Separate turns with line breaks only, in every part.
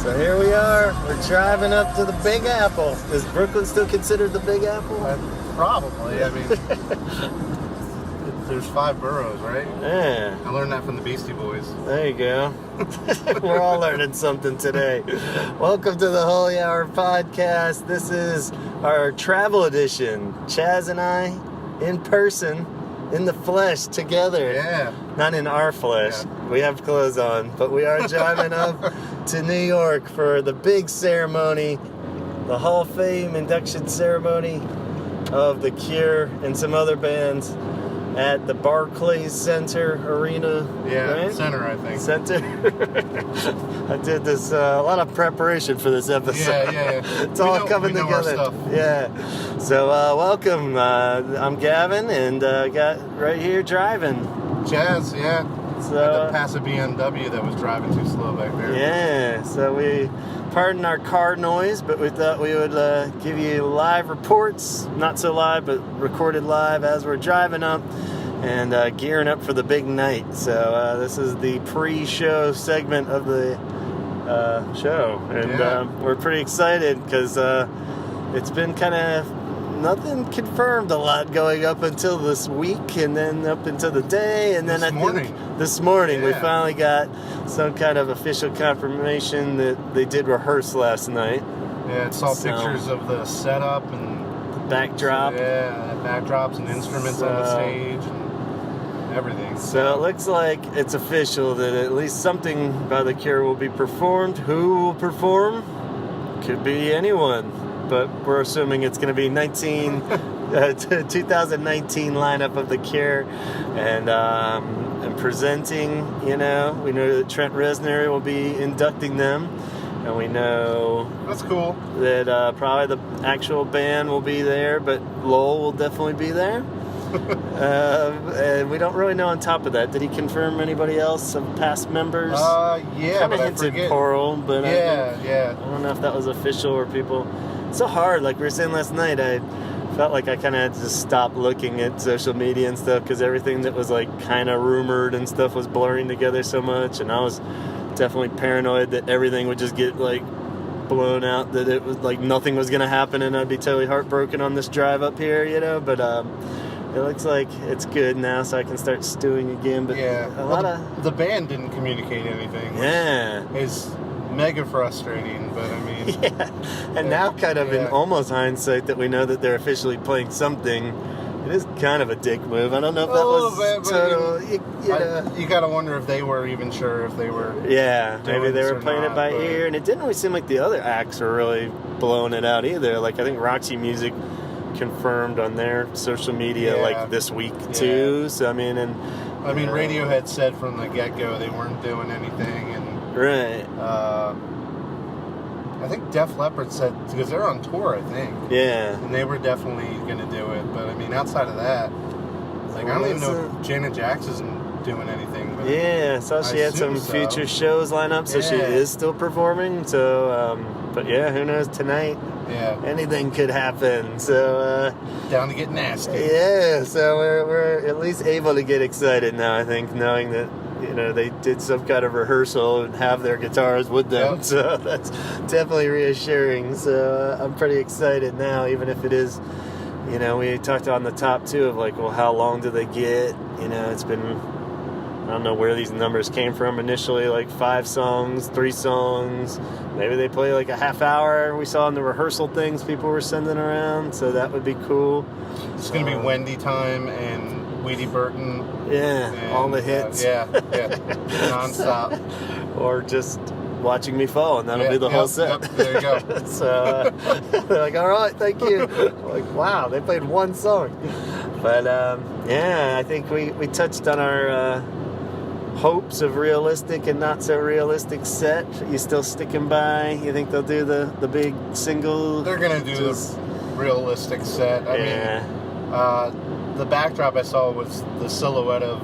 So here we are. We're driving up to the Big Apple. Is Brooklyn still considered the Big Apple?
Probably. I mean, there's 5 boroughs, right?
Yeah.
I learned that from the Beastie Boys.
There you go. We're all learning something today. Welcome to the Holy Hour podcast. This is our travel edition. Chaz and I, in person, in the flesh, together.
Yeah.
Not in our flesh.
Yeah.
We have clothes on, but we are driving up to New York for the big ceremony, the Hall of Fame induction ceremony of The Cure and some other bands at the Barclay Center Arena.
Yeah,
right?
Center, I think.
Center. I did this, a lot of preparation for this episode.
Yeah.
It's all coming together.
Our stuff.
Yeah. So, welcome. I'm Gavin, and got right here driving.
Chaz, yeah.
So,
I had to pass a BMW that was driving too slow back there.
Yeah, so we pardon our car noise, but we thought we would give you live reports, not so live, but recorded live as we're driving up and gearing up for the big night. So this is the pre-show segment of the show, and we're pretty excited because it's been kind of nothing confirmed a lot going up until this week, and then up until the day, and then this morning we finally got some kind of official confirmation that they did rehearse last night.
Yeah, I saw pictures of the setup and
the backdrop.
Yeah, backdrops and instruments on the stage and everything.
So it looks like it's official that at least something by The Cure will be performed. Who will perform? Could be anyone. But we're assuming it's going to be 2019 lineup of The Cure, and presenting. You know, we know that Trent Reznor will be inducting them, and we know
that's cool
that probably the actual band will be there, but Lowell will definitely be there. And we don't really know on top of that. Did he confirm anybody else of past members?
Yeah,
kind of hinted Coral, but
yeah.
I don't know if that was official or people. It's so hard. Like we were saying last night, I felt like I kind of had to just stop looking at social media and stuff because everything that was like kind of rumored and stuff was blurring together so much, and I was definitely paranoid that everything would just get like blown out, that it was like nothing was going to happen and I'd be totally heartbroken on this drive up here, you know, but it looks like it's good now, so I can start stewing again. But
the band didn't communicate anything.
Yeah,
is mega frustrating, but I mean,
and now kind of in almost hindsight that we know that they're officially playing something, it is kind of a dick move. I don't know if that was total.
You gotta wonder if they were even sure if they were.
Yeah, maybe they were playing it by ear, and it didn't really seem like the other acts were really blowing it out either. Like I think Roxy Music confirmed on their social media like this week too. So I mean,
Radiohead said from the get-go they weren't doing anything, and
right.
I think Def Leppard said, because they're on tour, I think.
Yeah.
And they were definitely going to do it, but I mean, outside of that, like I don't even know if Janet Jackson's doing anything. But
so she had some future shows lined up, so she is still performing. So, but yeah, who knows tonight?
Yeah.
Anything could happen. So
down to get nasty.
Yeah. So we're at least able to get excited now, I think, knowing that, you know, they did some kind of rehearsal and have their guitars with them. Yep. So that's definitely reassuring. So I'm pretty excited now, even if it is, you know, we talked on the top too of like, well, how long do they get? You know, it's been, I don't know where these numbers came from initially, like 5 songs, 3 songs. Maybe they play like a half hour. We saw in the rehearsal things people were sending around, so that would be cool.
It's going to be Wendy time and Weedy Burton.
Yeah, and all the hits.
Non-stop.
Or just watching me fall, and that'll be the whole set.
Yep, there you go.
So they're like, all right, thank you. I'm like, wow, they played one song. But I think we touched on our hopes of realistic and not so realistic set. You still sticking by? You think they'll do the big single?
They're gonna do the realistic set. I mean, the backdrop I saw was the silhouette of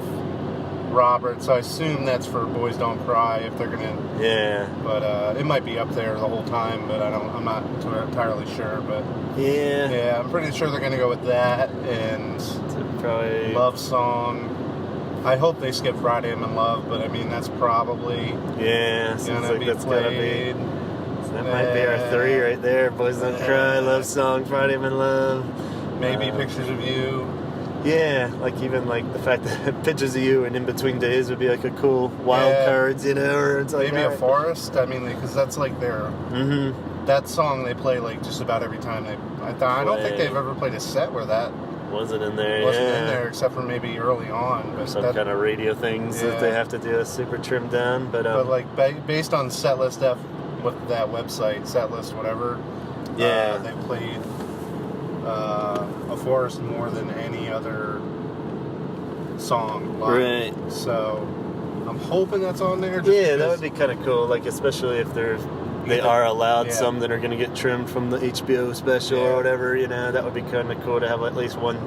Robert, so I assume that's for Boys Don't Cry if they're gonna.
Yeah.
But it might be up there the whole time, but I'm not entirely sure. But yeah, I'm pretty sure they're gonna go with that and
probably
Love Song. I hope they skip Friday I'm in Love, but I mean that's probably
seems
gonna
like
be
that's
played.
gotta be. So that might be our 3 right there. Boys Don't Cry, Love Song, Friday I'm in Love.
Maybe Pictures of You.
Yeah, like even like the fact that Pictures of You and In Between Days would be like a cool wild cards, you know, or it's like
maybe a Forest. I mean, because that's like their that song they play like just about every time they. I don't think they've ever played a set where that
wasn't in there.
Wasn't in there except for maybe early on. But
some kind of radio things that they have to do a super trimmed down. But
like based on Setlist F with that website, Setlist whatever. They played A Forest more than any other song live.
Right.
So I'm hoping that's on there.
That would be kind of cool. Like especially if they are allowed some that are going to get trimmed from the HBO special or whatever. You know, that would be kind of cool to have at least one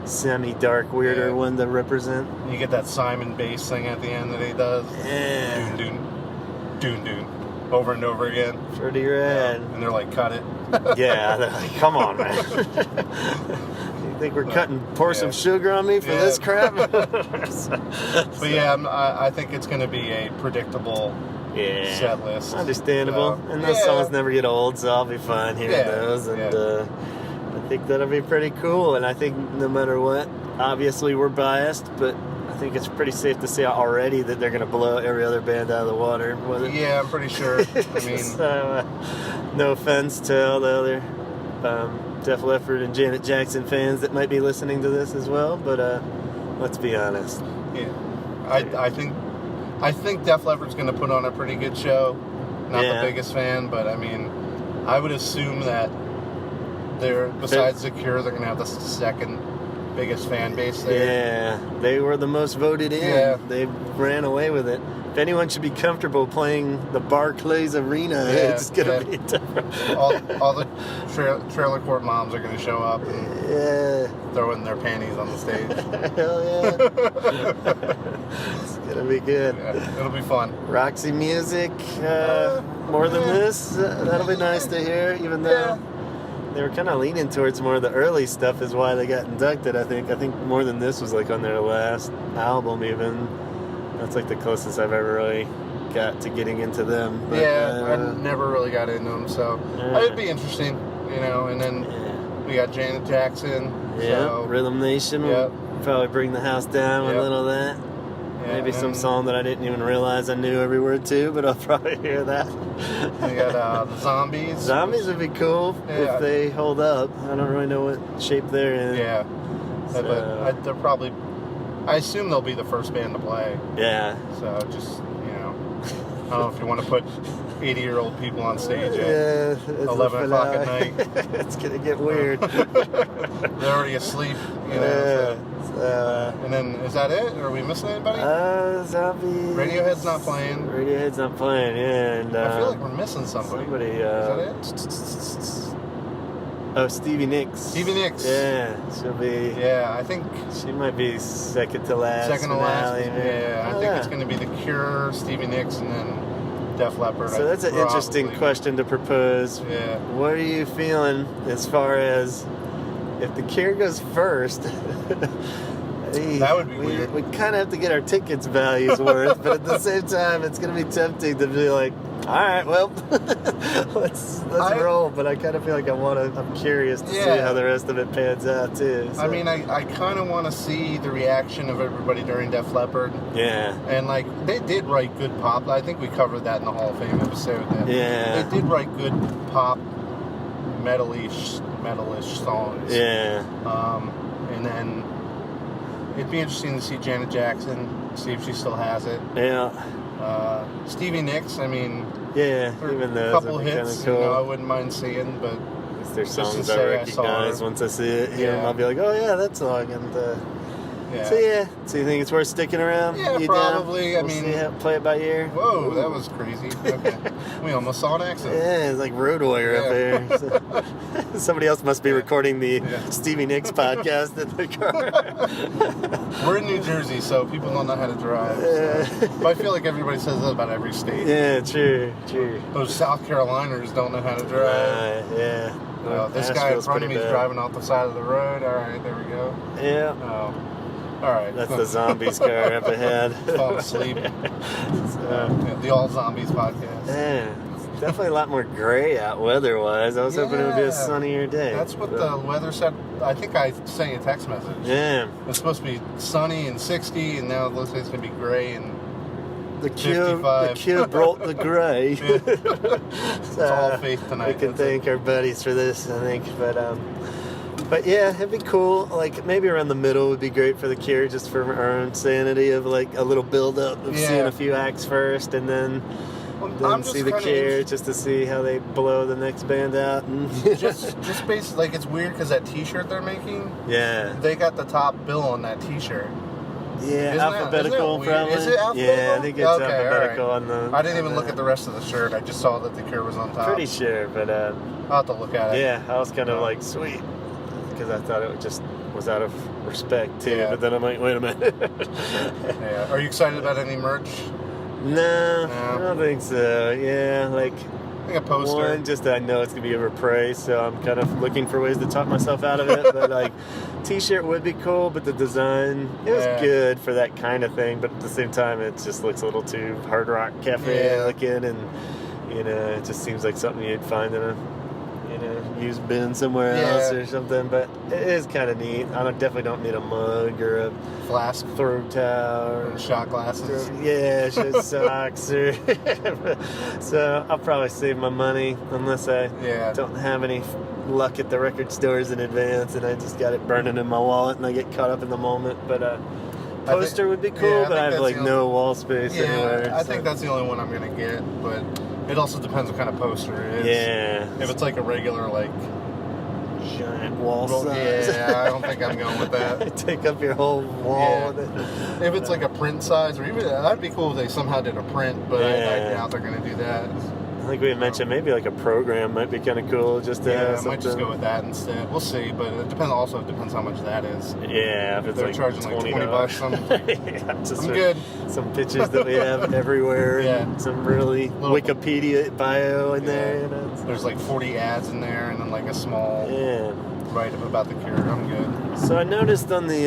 semi-dark, weirder one to represent.
You get that Simon bass thing at the end that he does.
Yeah.
Doon, doon, doon, doon. Over and over again.
Pretty rad.
And they're like, cut it.
They're like, come on, man. You think we're pour some sugar on me for this crap?
But I think it's going to be a predictable set list.
Understandable. And those songs never get old, so I'll be fine hearing those. And I think that'll be pretty cool. And I think no matter what, obviously we're biased, but I think it's pretty safe to say already that they're going to blow every other band out of the water.
Yeah, I'm pretty sure. I mean,
so, no offense to all the other Def Leppard and Janet Jackson fans that might be listening to this as well, but let's be honest.
Yeah, I think Def Leppard's going to put on a pretty good show. Not the biggest fan, but I mean, I would assume that besides The Cure, they're going to have the second biggest fan base there.
Yeah, they were the most voted in. Yeah. They ran away with it. If anyone should be comfortable playing the Barclays Arena, it's going to be different.
all the trailer court moms are going to show up and throwing their panties on the stage.
Hell yeah. It's going to be good.
Yeah, it'll be fun.
Roxy Music, more than this, that'll be nice to hear, even though they were kind of leaning towards more of the early stuff is why they got inducted, I think. I think More Than This was like on their last album even. That's like the closest I've ever really got to getting into them. But,
I never really got into them, so it'd be interesting, you know. And then we got Janet Jackson.
Yeah, Rhythm Nation will probably bring the house down with a little of that. Maybe some song that I didn't even realize I knew every word to, but I'll probably hear that.
We got the Zombies.
Zombies would be cool if they hold up. I don't really know what shape they're in.
Yeah, but they're probably... I assume they'll be the first band to play.
Yeah.
So just, you know, I don't know if you want to put 80-year-old people on stage at 11 o'clock at night.
It's going to get weird.
They're already asleep, you know. And then, is that it? Are we missing anybody?
Zombies.
Radiohead's not playing.
Radiohead's not playing, and
I feel like we're missing somebody.
Is
that it?
Oh, Stevie Nicks.
Stevie Nicks.
Yeah, she'll be...
Yeah, I think...
She might be second to last.
Second to last.
Yeah,
I think it's going to be The Cure, Stevie Nicks, and then Def Leppard.
So that's an interesting question to propose.
Yeah.
What are you feeling as far as if The Cure goes first?
That would be weird.
We kind of have to get our tickets values worth, but at the same time, it's going to be tempting to be like, all right, well, let's roll. But I kind of feel like I'm curious to see how the rest of it pans out too. So.
I mean, I kind of want to see the reaction of everybody during Def Leppard.
Yeah.
And like they did write good pop. I think we covered that in the Hall of Fame episode.
Yeah.
They did write good pop, metalish songs.
Yeah.
And then it'd be interesting to see Janet Jackson, see if she still has it.
Yeah.
Stevie Nicks, I mean,
even though
a couple hits,
cool.
I wouldn't mind seeing, but
there's songs I recognize once I see it. I'll be like, oh yeah, that song, and so you think it's worth sticking around?
Yeah,
you
probably.
Down? We'll see how, play it by ear.
Whoa, that was crazy. Okay, we almost saw an accident.
Yeah, it's like road warrior up there. So, somebody else must be recording the Stevie Nicks podcast in the car.
We're in New Jersey, so people don't know how to drive. So. But I feel like everybody says that about every state.
Yeah, true.
Those South Caroliners don't know how to drive.
Yeah.
This guy in front of me is driving off the side of the road. All right, there we go.
Yeah.
All right.
That's the zombies car up ahead.
Fall asleep. The All Zombies podcast.
Yeah, it's definitely a lot more gray out weather-wise. I was hoping it would be a sunnier day.
That's what the weather said. I think I sent you a text message.
Yeah.
It's supposed to be sunny and 60, and now it looks like it's going to be gray and
the cube brought the gray.
Yeah. It's all faith tonight.
We can thank our buddies for this, I think. But yeah, it'd be cool. Like maybe around the middle would be great for the Cure, just for our own sanity of like a little build up of seeing a few acts first, and then see the Cure just to see how they blow the next band out. And
just basically, like it's weird because that T-shirt they're making, they got the top bill on that T-shirt.
Yeah, alphabetical probably.
Is it alphabetical?
Yeah, I think it's alphabetical on the.
I didn't even look at the rest of the shirt. I just saw that the Cure was on top.
Pretty sure, but
I'll have to look at it.
Yeah, I was kind of like sweet because I thought it just was out of respect too.
Yeah.
But then I'm like, wait a minute.
Yeah. Are you excited about any merch?
No, I don't think so. Yeah, like.
I think a poster.
One, just I know it's gonna be overpriced, so I'm kind of looking for ways to talk myself out of it. But like, T-shirt would be cool, but the design it was good for that kind of thing. But at the same time, it just looks a little too Hard Rock Cafe looking, and it just seems like something you'd find in a used bin somewhere else or something. But it is kind of neat. I definitely don't need a mug or a
flask,
throw towel,
or shot glasses.
Yeah, just socks. So I'll probably save my money unless I don't have any luck at the record stores in advance, and I just got it burning in my wallet, and I get caught up in the moment. But poster would be cool, but I have like no wall space anywhere.
I think that's the only one I'm gonna get, but it also depends what kind of poster it is.
Yeah.
If it's like a regular like
giant wall size.
Yeah, I don't think I'm going with that.
Take up your whole wall with it.
If it's like a print size, or even that'd be cool if they somehow did a print, but I doubt they're gonna do that.
I think we had mentioned maybe like a program might be kind of cool just to have something.
I might just go with that instead. We'll see, but it depends how much that is.
Yeah, if it's
they're
like
charging like $20, I'm good.
Some pictures that we have everywhere, and some really Wikipedia bio in there.
There's like 40 ads in there, and then like a small write-up about the Cure. I'm good.
So I noticed on the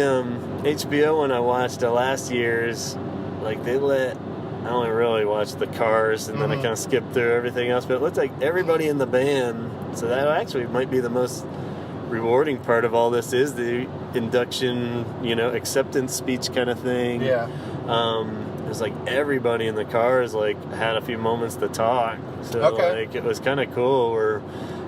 HBO when I watched last year's, like they let. I only really watched the Cars, and then I kind of skipped through everything else. But it looked like everybody in the band, so that actually might be the most rewarding part of all this is the induction, acceptance speech kind of thing.
Yeah.
It was like everybody in the Cars like had a few moments to talk. So like it was kind of cool. Where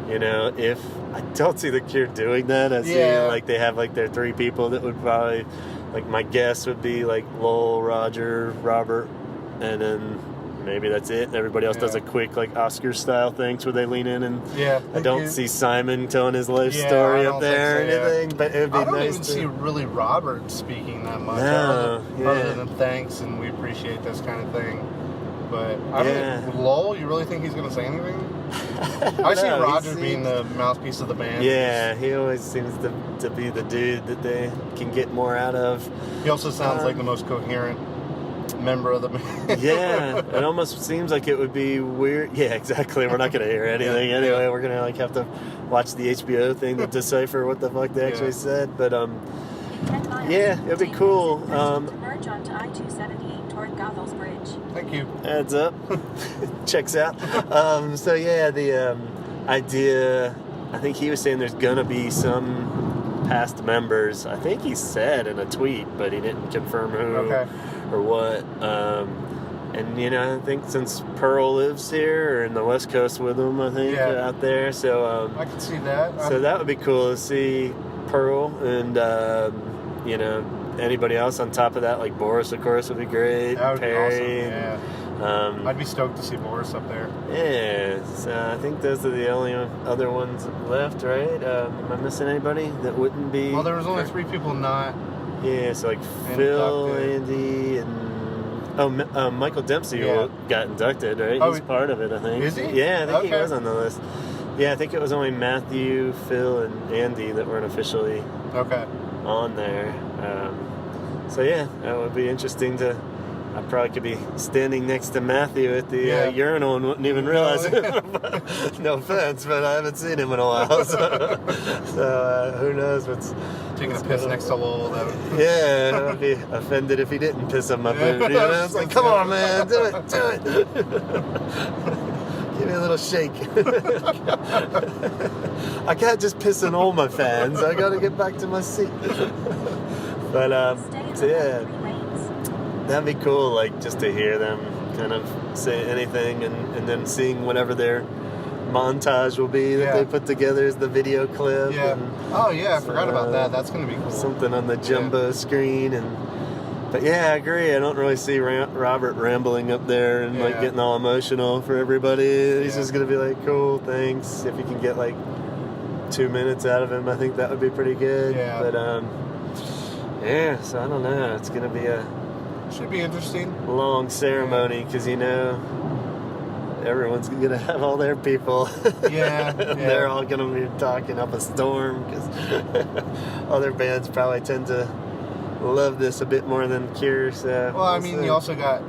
if I don't see the Cure doing that, I see like they have like their three people that would probably like my guess would be like Lowell, Roger, Robert. And then maybe that's it. Everybody else does a quick, like, Oscar-style things where they lean in. And I don't see Simon telling his life story up there or anything. But it would be nice to...
I don't even see really Robert speaking that much.
No,
other than thanks and we appreciate this kind of thing. But, I mean, Lowell, you really think he's going to say anything? I see Roger being the mouthpiece of the band.
Yeah, he always seems to be the dude that they can get more out of.
He also sounds like the most coherent member of the band.
Yeah, it almost seems like it would be weird. Yeah, exactly. We're not going to hear anything anyway. We're going to like have to watch the HBO thing to decipher what the fuck they actually said. But it'd be cool.
Merge onto I-278 toward Goethals Bridge.
Thank you.
Adds up. Checks out. So yeah, the idea. I think he was saying there's gonna be some past members. I think he said in a tweet, but he didn't confirm who. Or what, and I think since Pearl lives here or in the West Coast with him, I think out there, so
I can see that.
So that would be cool to see Pearl and anybody else on top of that, like Boris, of course, would be great.
That would
Perry,
be awesome. I'd be stoked to see Boris up there.
Yeah, so I think those are the only other ones left, right? Am I missing anybody that wouldn't be?
Well, there was only 3 people not.
Yeah, so like Phil, Andy, and Michael Dempsey got inducted, right? He's part of it, I think.
Is he?
Yeah, I think he was on the list. Yeah, I think it was only Matthew, Phil, and Andy that weren't officially on there. So yeah, that would be interesting to I probably could be standing next to Matthew at the urinal and wouldn't even realize it. No offense, but I haven't seen him in a while. So who knows what's...
Taking a piss next to Lowell.
Yeah, I'd be offended if he didn't piss him up. You know? It's like, come on, man, do it. Give me a little shake. I can't just piss on all my fans. I got to get back to my seat. But, so yeah, that'd be cool, like, just to hear them kind of say anything and then seeing whatever their montage will be that they put together as the video clip.
Yeah.
And
I forgot about that. That's going to be cool.
Something on the jumbo screen. But yeah, I agree. I don't really see Robert rambling up there and like getting all emotional for everybody. He's just going to be like, cool, thanks. If you can get like 2 minutes out of him, I think that would be pretty good.
Yeah.
But so I don't know. It's going to be
should be interesting.
Long ceremony because, you know, everyone's going to have all their people.
Yeah.
They're all going to be talking up a storm because other bands probably tend to love this a bit more than Cure. So
well, I mean, you also got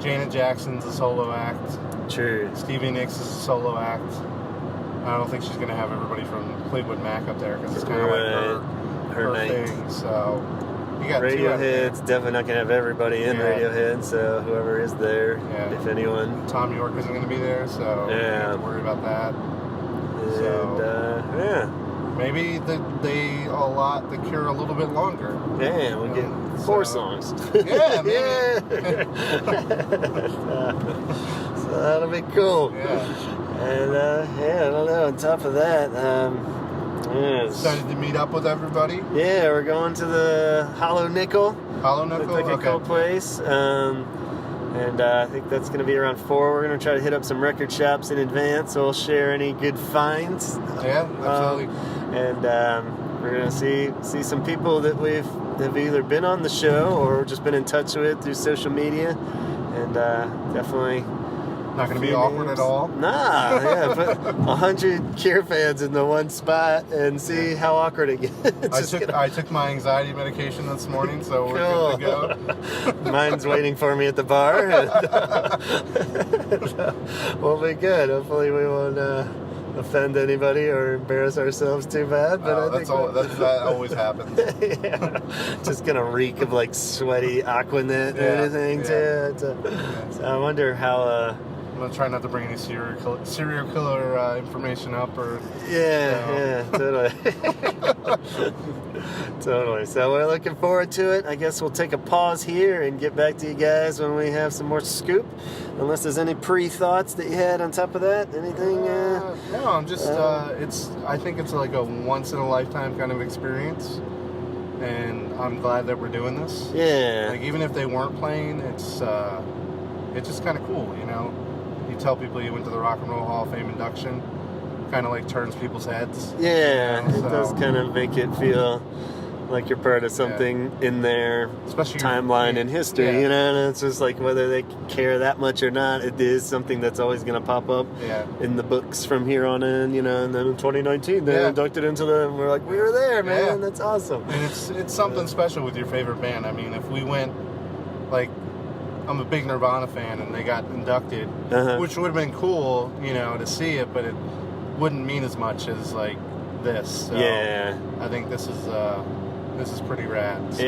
Janet Jackson's a solo act.
True.
Stevie Nicks is a solo act. I don't think she's going to have everybody from Fleetwood Mac up there because it's kind of like her thing. So you got
Radiohead's definitely not going to have everybody in Radiohead, so whoever is there, if anyone.
Tom York isn't going to be there, so you don't have to worry about that.
And,
maybe they allot the Cure a little bit longer.
Yeah, we'll get 4 songs.
Yeah,
so that'll be cool.
Yeah.
And, I don't know, on top of that,
excited to meet up with everybody.
Yeah, we're going to the Hollow Nickel.
Hollow Nickel?
Looks like a cool place. And I think that's going to be around 4. We're going to try to hit up some record shops in advance, so we'll share any good finds.
Yeah, absolutely.
And we're going to see some people that have either been on the show or just been in touch with through social media. And definitely...
Not going to be awkward at all?
Nah, put 100 Cure fans in the one spot and see how awkward it gets.
I took my anxiety medication this morning, so we're good to go.
Mine's waiting for me at the bar. We'll be good. Hopefully we won't offend anybody or embarrass ourselves too bad. But
that always happens.
Just going to reek of like sweaty Aquanet or anything too. So I wonder how...
I'm gonna try not to bring any serial killer information up, or
totally. Totally. So we're looking forward to it. I guess we'll take a pause here and get back to you guys when we have some more scoop. Unless there's any pre-thoughts that you had on top of that, anything?
No, I'm just. I think it's like a once in a lifetime kind of experience, and I'm glad that we're doing this.
Yeah.
Like even if they weren't playing, it's just kind of cool, you know. You tell people you went to the Rock and Roll Hall of Fame induction, kind of like turns people's heads.
Yeah, it does kind of make it feel like you're part of something in their timeline in history, you know, and it's just like whether they care that much or not, it is something that's always going to pop up in the books from here on in, you know, and then in 2019 they inducted into them, we're like, we were there, man, that's awesome.
And it's something special with your favorite band. I mean, if we went, like, I'm a big Nirvana fan, and they got inducted, which would have been cool, you know, to see it, but it wouldn't mean as much as like this. So I think this is pretty rad. So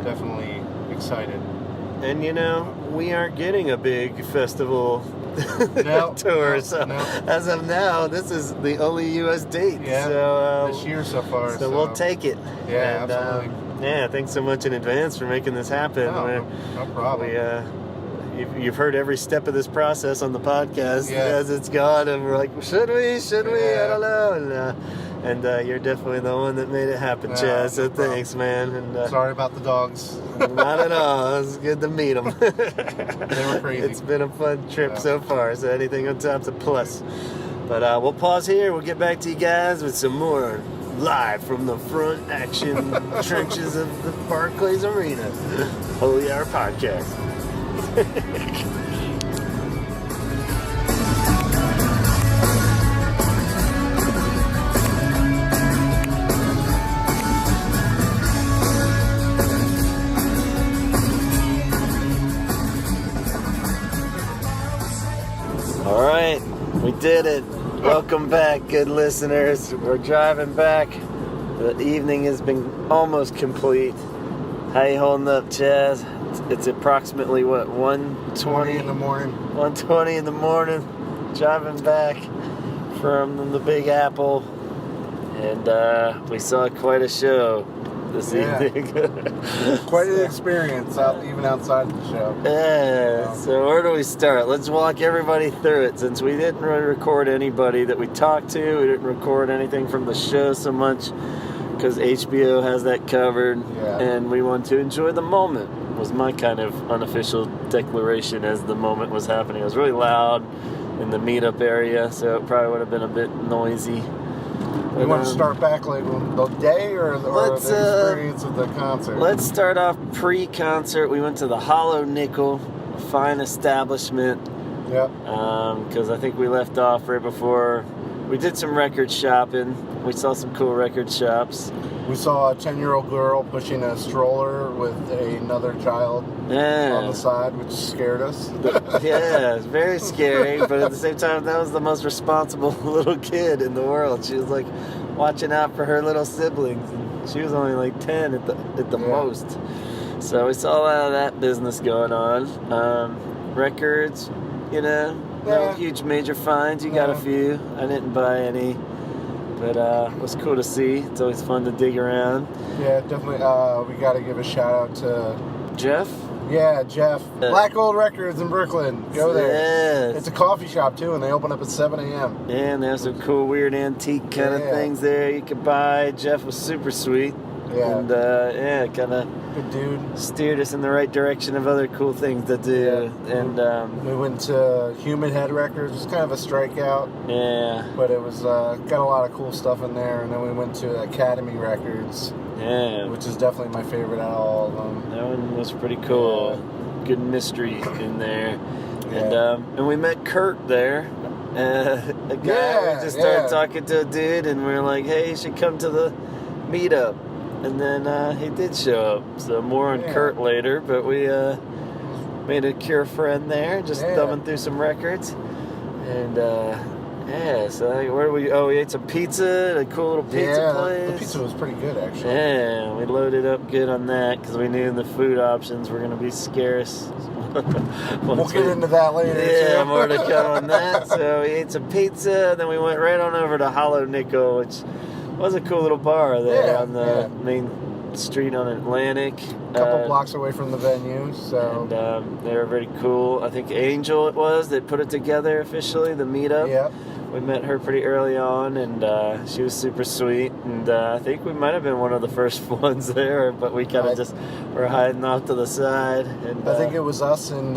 definitely excited.
And you know, we aren't getting a big festival tour, so as of now, this is the only U.S. date.
Yeah,
so,
this year so far.
So we'll take it.
Yeah, and, absolutely.
Thanks so much in advance for making this happen.
No problem.
You've heard every step of this process on the podcast as it's gone, and we're like, should we? I don't know. And you're definitely the one that made it happen, Chaz. So thanks, man. And
sorry about the dogs.
Not at all. It was good to meet them.
They were crazy.
It's been a fun trip so far. So anything on top's a plus. But we'll pause here. We'll get back to you guys with some more live from the front action trenches of the Barclays Arena. Holy Hour Podcast. All right, we did it. Welcome back, good listeners. We're driving back. The evening has been almost complete. How you holding up, Chaz? It's approximately, what, 1:20
in the morning.
1:20 in the morning. Driving back from the Big Apple. And we saw quite a show this evening.
Quite an experience, even outside of the show.
Yeah, so where do we start? Let's walk everybody through it, since we didn't really record anybody that we talked to. We didn't record anything from the show so much because HBO has that covered, and we want to enjoy the moment, was my kind of unofficial declaration as the moment was happening. It was really loud in the meetup area, so it probably would have been a bit noisy.
You want to start back like the day or the experience of the concert?
Let's start off pre-concert. We went to the Hollow Nickel, a fine establishment.
Yep.
Because I think we left off right before. We did some record shopping. We saw some cool record shops.
We saw a 10-year-old girl pushing a stroller with another child on the side, which scared us.
Yeah, it's very scary, but at the same time, that was the most responsible little kid in the world. She was like watching out for her little siblings, and she was only like 10 at the most. So we saw a lot of that business going on. Records, no huge major finds. You got a few. I didn't buy any. But it was cool to see. It's always fun to dig around.
Yeah, definitely. We got to give a shout out to
Jeff.
Yeah, Jeff. Black Gold Records in Brooklyn. Go there.
Yes.
It's a coffee shop too, and they open up at 7 a.m.
Yeah, and they have some cool, weird antique kind of things there you could buy. Jeff was super sweet.
Yeah.
And kind of
good dude.
Steered us in the right direction of other cool things to do.
Yeah.
And
we went to Human Head Records. It was kind of a strikeout.
Yeah.
But it was got a lot of cool stuff in there. And then we went to Academy Records.
Yeah.
Which is definitely my favorite out of all of them.
That one was pretty cool. Yeah. Good mystery in there. Yeah. And we met Kurt there. A guy. We just started talking to a dude, and we were like, hey, you should come to the meetup. And then he did show up. So more on Kurt later, but we made a cure friend there, just thumbing through some records. And so where we ate some pizza at a cool little pizza place.
The pizza was pretty good, actually.
Yeah, we loaded up good on that because we knew the food options were going to be scarce.
We'll get into that later.
Yeah,
too.
more to come on that. So we ate some pizza, then we went right on over to Hollow Nickel, which was a cool little bar there on the main street on Atlantic.
A couple blocks away from the venue. So
and they were very cool. I think Angel it was that put it together officially, the meetup.
Yeah.
We met her pretty early on, and she was super sweet. And I think we might have been one of the first ones there, but we kind of just were hiding off to the side. And
I think it was us and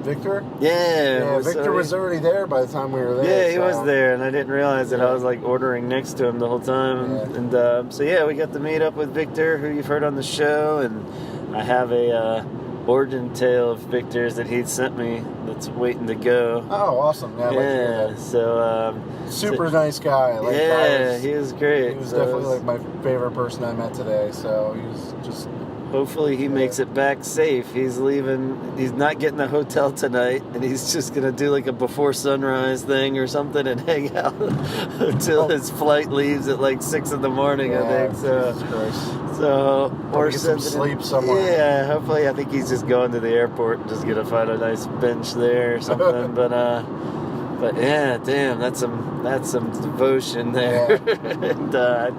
Victor.
Yeah,
Victor was already there by the time we were there.
Yeah, he was there, and I didn't realize that I was like ordering next to him the whole time.
Yeah.
And so we got to meet up with Victor, who you've heard on the show, and I have a origin tale of Victor's that he'd sent me that's waiting to go.
Oh, awesome! Yeah,
so
super nice guy. Like,
he was great.
He was definitely like my favorite person I met today. So he was just.
Hopefully he makes it back safe. He's leaving. He's not getting a hotel tonight, and he's just gonna do like a before sunrise thing or something and hang out until his flight leaves at like 6 a.m. I think. So,
Jesus Christ.
So or
get some sleep somewhere.
Yeah, hopefully. I think he's just going to the airport and just gonna find a nice bench there or something. But yeah, damn, that's some devotion there. And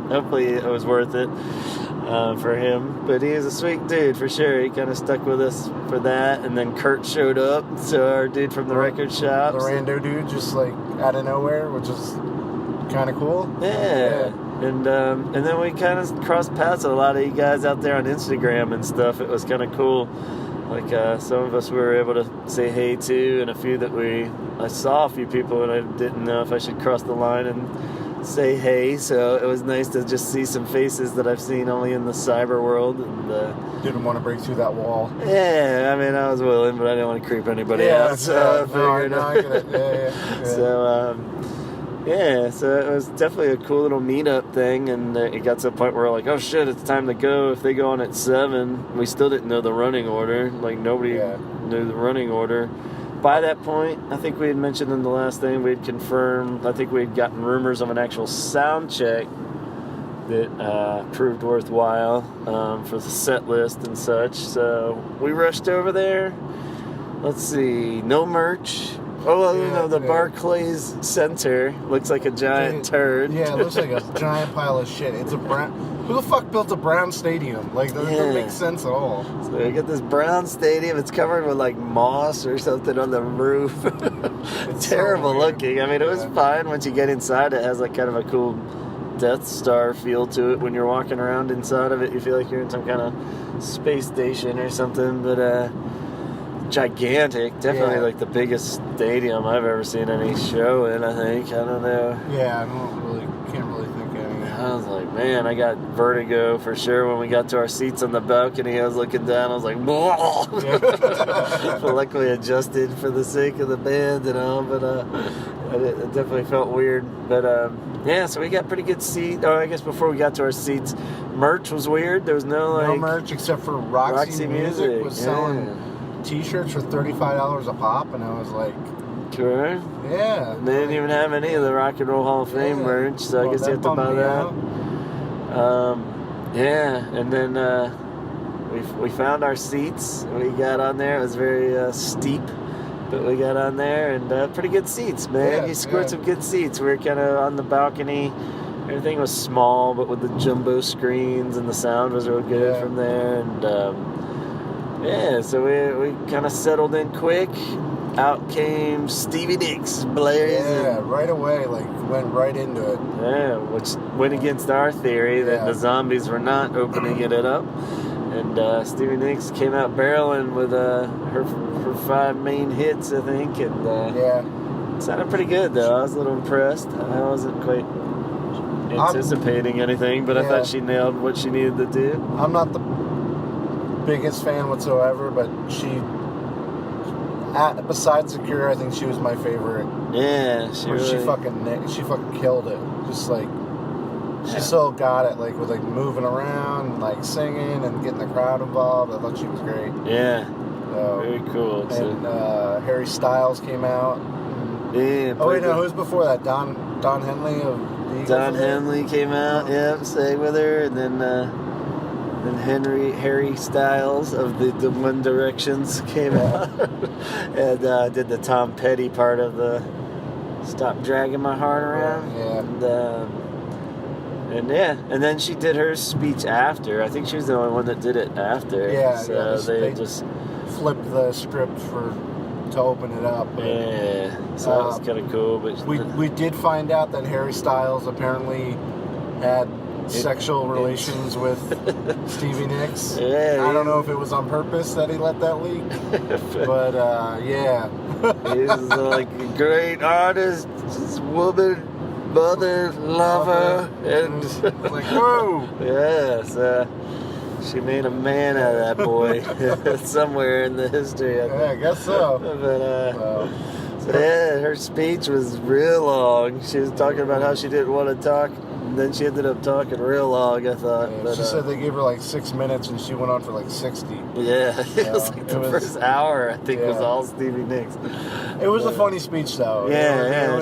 hopefully it was worth it. For him, but he is a sweet dude for sure. He kind of stuck with us for that, and then Kurt showed up, so our dude from the record shop,
the rando dude, just like out of nowhere, which is kind of cool.
Yeah. And then we kind of crossed paths with a lot of you guys out there on Instagram and stuff. It was kind of cool. Like some of us we were able to say hey to, and a few that I saw a few people and I didn't know if I should cross the line and say hey, so it was nice to just see some faces that I've seen only in the cyber world. And
didn't want to break through that wall.
Yeah, I mean, I was willing, but I didn't want to creep anybody out. So I figured.
I get it. Yeah.
So it was definitely a cool little meetup thing, and it got to a point where we're like, oh shit, it's time to go. If they go on at 7, we still didn't know the running order. Like nobody knew the running order. by that point, I think we had mentioned in the last thing, we had confirmed, I think we had gotten rumors of an actual sound check that proved worthwhile for the set list and such. So we rushed over there. Let's see, no merch. The Barclay's center looks like a giant turd.
Yeah, it looks like a giant pile of shit. It's a brown. Who the fuck built a brown stadium? Like, that doesn't make sense at all.
So we got this brown stadium. It's covered with like moss or something on the roof. It's terrible looking. I mean, it was fine once you get inside. It has like kind of a cool Death Star feel to it. When you're walking around inside of it, you feel like you're in some kind of space station or something. But gigantic, definitely like the biggest stadium I've ever seen any show in. I think, I don't know.
Yeah, can't really think of anything.
I was like, man, I got vertigo for sure when we got to our seats on the balcony. I was looking down, I was like, luckily adjusted for the sake of the band and all, but it definitely felt weird. But so we got pretty good seat. Oh, I guess before we got to our seats, merch was weird. There was no
merch except for Roxy Music was selling T-shirts for $35 a pop, and I was like,
sure.
Yeah.
They didn't even have any of the Rock and Roll Hall of Fame merch, so I guess you have to buy that. And then we found our seats. We got on there. It was very steep, but we got on there, and pretty good seats, man. You scored some good seats. We were kind of on the balcony. Everything was small, but with the jumbo screens, and the sound was real good from there. And so we kind of settled in quick. Out came Stevie Nicks blazing.
Yeah, right away, went right into it.
Yeah, which went against our theory that the Zombies were not opening it up. And Stevie Nicks came out barreling with her 5 main hits, I think. And it sounded pretty good, though. I was a little impressed. I wasn't quite anticipating anything, but I thought she nailed what she needed to do.
I'm not the biggest fan whatsoever, but besides The Cure, I think she was my favorite.
Yeah,
she fucking killed it. Just she still got it, with moving around, singing and getting the crowd involved. I thought she was great.
Yeah, very cool.
And Harry Styles came out.
Yeah.
Oh wait, no, who was before that? Don Henley of the Eagles.
Don Henley came out. Yeah, sang with her, and then Harry Styles of the One Directions came out and did the Tom Petty part of the "Stop Dragging My Heart Around." And then she did her speech after. I think she was the only one that did it after. They just
flipped the script to open it up.
So that was kind of cool. But
we did find out that Harry Styles apparently had sexual relations with Stevie Nicks. I don't know if it was on purpose that he let that leak, but
he's a great artist, woman, mother, lover, and
whoa.
So she made a man out of that boy somewhere in the history.
I guess so.
But her speech was real long. She was talking about how she didn't want to talk. Then she ended up talking real long, I thought.
Yeah, she said they gave her 6 minutes, and she went on for 60.
Yeah, it was the first hour, I think, was all Stevie Nicks.
It was a funny speech, though.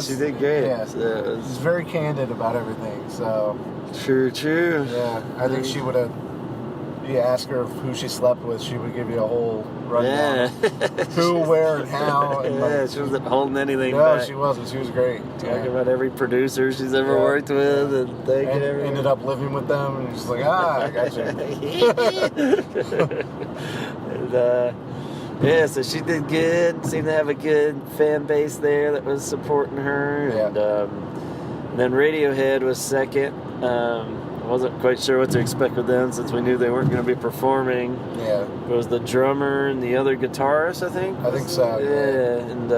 She did great.
Yeah, it was very candid about everything. So
true.
Yeah, I think she would have. You ask her who she slept with, she would give you a whole rundown. Who, where, and how. And
she wasn't holding anything
back.
No,
she wasn't. She was great.
Talking about every producer she's ever worked with and
ended up living with them, and she's like, I got
you. So she did good. Seemed to have a good fan base there that was supporting her. And then Radiohead was second. I wasn't quite sure what to expect with them since we knew they weren't going to be performing.
Yeah.
It was the drummer and the other guitarist, I think.
I think so.
Yeah. And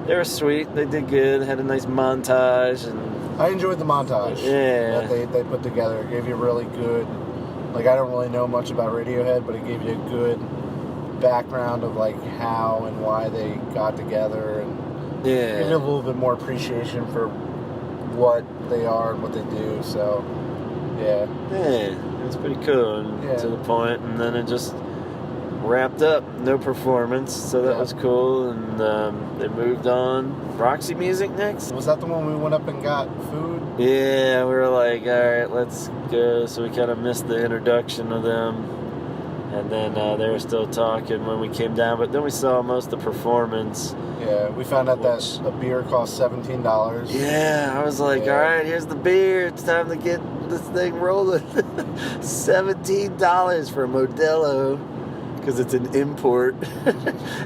they were sweet. They did good. Had a nice montage. And
I enjoyed the montage.
Yeah.
That they put together. It gave you really good. I don't really know much about Radiohead, but it gave you a good background of how and why they got together, and gave you a little bit more appreciation for what they are and what they do. So. Yeah,
it was pretty cool and to the point, and then it just wrapped up. No performance, so that
Yeah.
was cool. And they moved on. Roxy Music next.
Was that the one we went up and got food?
Yeah, we were like, all right, let's go. So we kind of missed the introduction of them. And then they were still talking when we came down. But then we saw most of the performance.
Yeah, we found out that a beer cost $17.
Yeah, I was like,
Yeah.
all right, here's the beer. It's time to get this thing rolling. $17 for a Modelo. Because it's an import.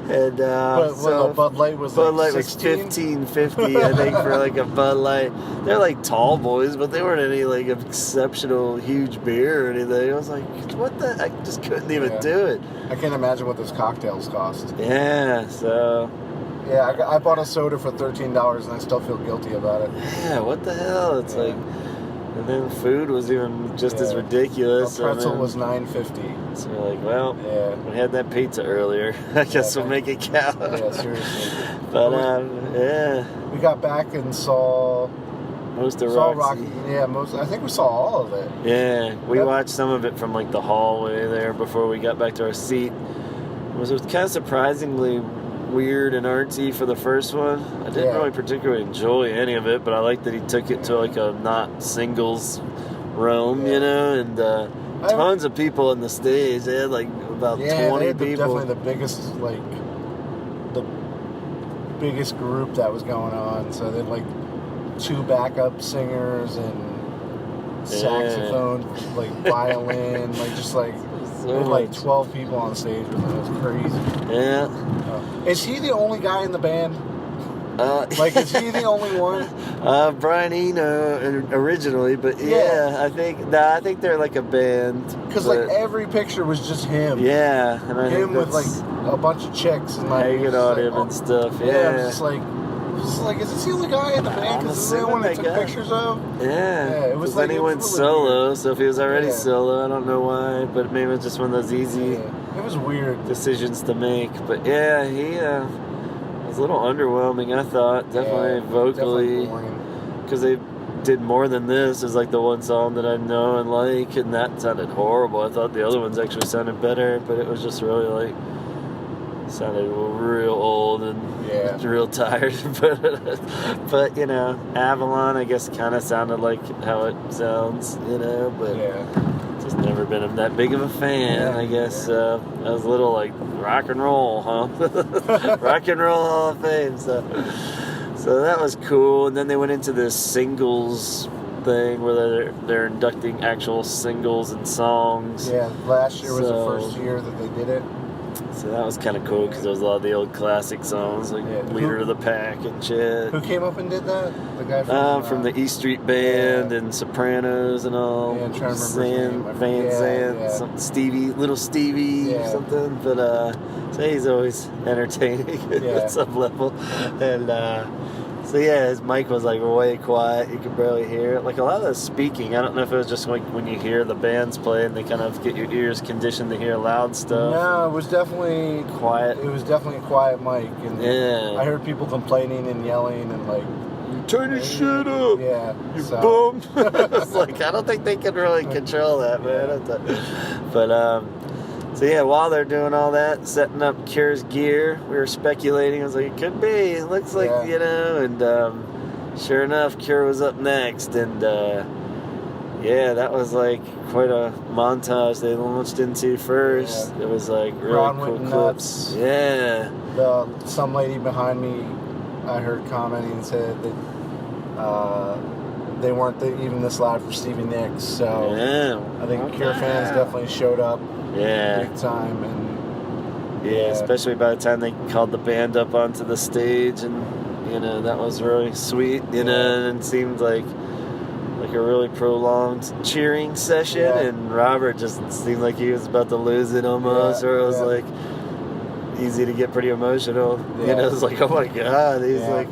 And
But Bud Light was
Bud
like
Light was
16?
$15.50, I think, for like a Bud Light. They're like tall boys, but they weren't any like exceptional huge beer or anything. I was like, what the? I just couldn't even
Yeah.
do it.
I can't imagine what those cocktails cost.
Yeah, so
Yeah, I bought a soda for $13 and I still feel guilty about it.
yeah, what the hell? It's
Yeah.
like, and then food was even just as
Yeah.
ridiculous.
A pretzel
and then-
was $9.50.
So we're like, well,
Yeah.
we had that pizza earlier. I guess we'll make it count.
Yeah, seriously.
But yeah,
We got back and saw
most of
Rocky.
Roxy.
Yeah, I think we saw all of it.
Yeah, we
Yep.
watched some of it from like the hallway there before we got back to our seat. It was kind of surprisingly weird and artsy for the first one. I didn't
Yeah.
really particularly enjoy any of it, but I liked that he took it to like a not singles realm,
Yeah.
you know, and tons of people on the stage. They had like about
Yeah,
20
they had
people.
definitely the biggest group that was going on. So they had like 2 backup singers and saxophone, like violin, like just like
So
they had like
much.
12 people on stage with them. It was crazy.
Yeah.
Is he the only guy in the band?
Uh,
Like, is he the only one?
Brian Eno originally, but yeah, I think they're like a band.
Because
but-
like every picture was just him.
yeah, and I
Him
think
with like
that's
a bunch of chicks and like
hanging
just
on
like,
him and stuff.
Yeah,
Yeah,
I was just like, is this the only guy in the band?
I'm
Because this is the
assuming
one they
they
took
got-
pictures of.
yeah.
it was
'Cause
like-
then he
it was
went
really
solo, so if he was already
Yeah.
solo, I don't know why, but maybe it's just one of those easy
Yeah, it was weird.
decisions to make. But yeah, he was a little underwhelming, I thought. Definitely
Yeah,
vocally,
definitely boring.
because they did more than this. Is like the one song that I know and like, and that sounded horrible. I thought the other ones actually sounded better, but it was just really like sounded real old and
Yeah.
real tired. but you know, Avalon, I guess, kind of sounded like how it sounds, you know. But
Yeah.
just never been that big of a fan.
Yeah,
I guess I was a little like rock and roll, huh? Rock and Roll Hall of Fame. So that was cool. And then they went into this singles thing where they're inducting actual singles and songs.
Yeah, last year was
So-
the first year that they did it.
So that was kind of cool because there was a lot of the old classic songs like
Yeah.
Leader of the Pack and shit.
Who came up and did that? The guy
From the E Street Band
yeah.
and Sopranos and all.
Yeah, I'm trying to remember his name.
Van
Yeah,
Zandt,
yeah.
some little Stevie or
Yeah.
something. But so he's always entertaining
Yeah.
at some level. And so yeah, his mic was like way quiet. You could barely hear it. Like a lot of the speaking, I don't know if it was just like when you hear the bands play and they kind of get your ears conditioned to hear loud stuff.
No, it was definitely
Quiet.
It was definitely a quiet mic, and
Yeah.
I heard people complaining and yelling and like,
Turn your shit up.
yeah,
You
so,
bum. It's like I don't think they can really control that, man. But so yeah, while they're doing all that, setting up Cure's gear, we were speculating. I was like, it could be. It looks like
Yeah.
you know. And sure enough, Cure was up next, and yeah, that was like quite a montage they launched into first.
Yeah.
It was like really
Ron
cool
went
clips.
nuts.
Yeah.
Some lady behind me, I heard commenting and said that they weren't even this loud for Stevie Nicks. So
Yeah.
I think
Okay.
Cure fans definitely showed up
Yeah.
big time, and
Yeah, especially by the time they called the band up onto the stage, and you know that was really sweet. You know, and it seemed like a really prolonged cheering session.
Yeah.
And Robert just seemed like he was about to lose it almost,
Yeah,
or it was
yeah.
like easy to get pretty emotional. You
Yeah.
know, it's like, oh my god, he's
Yeah.
like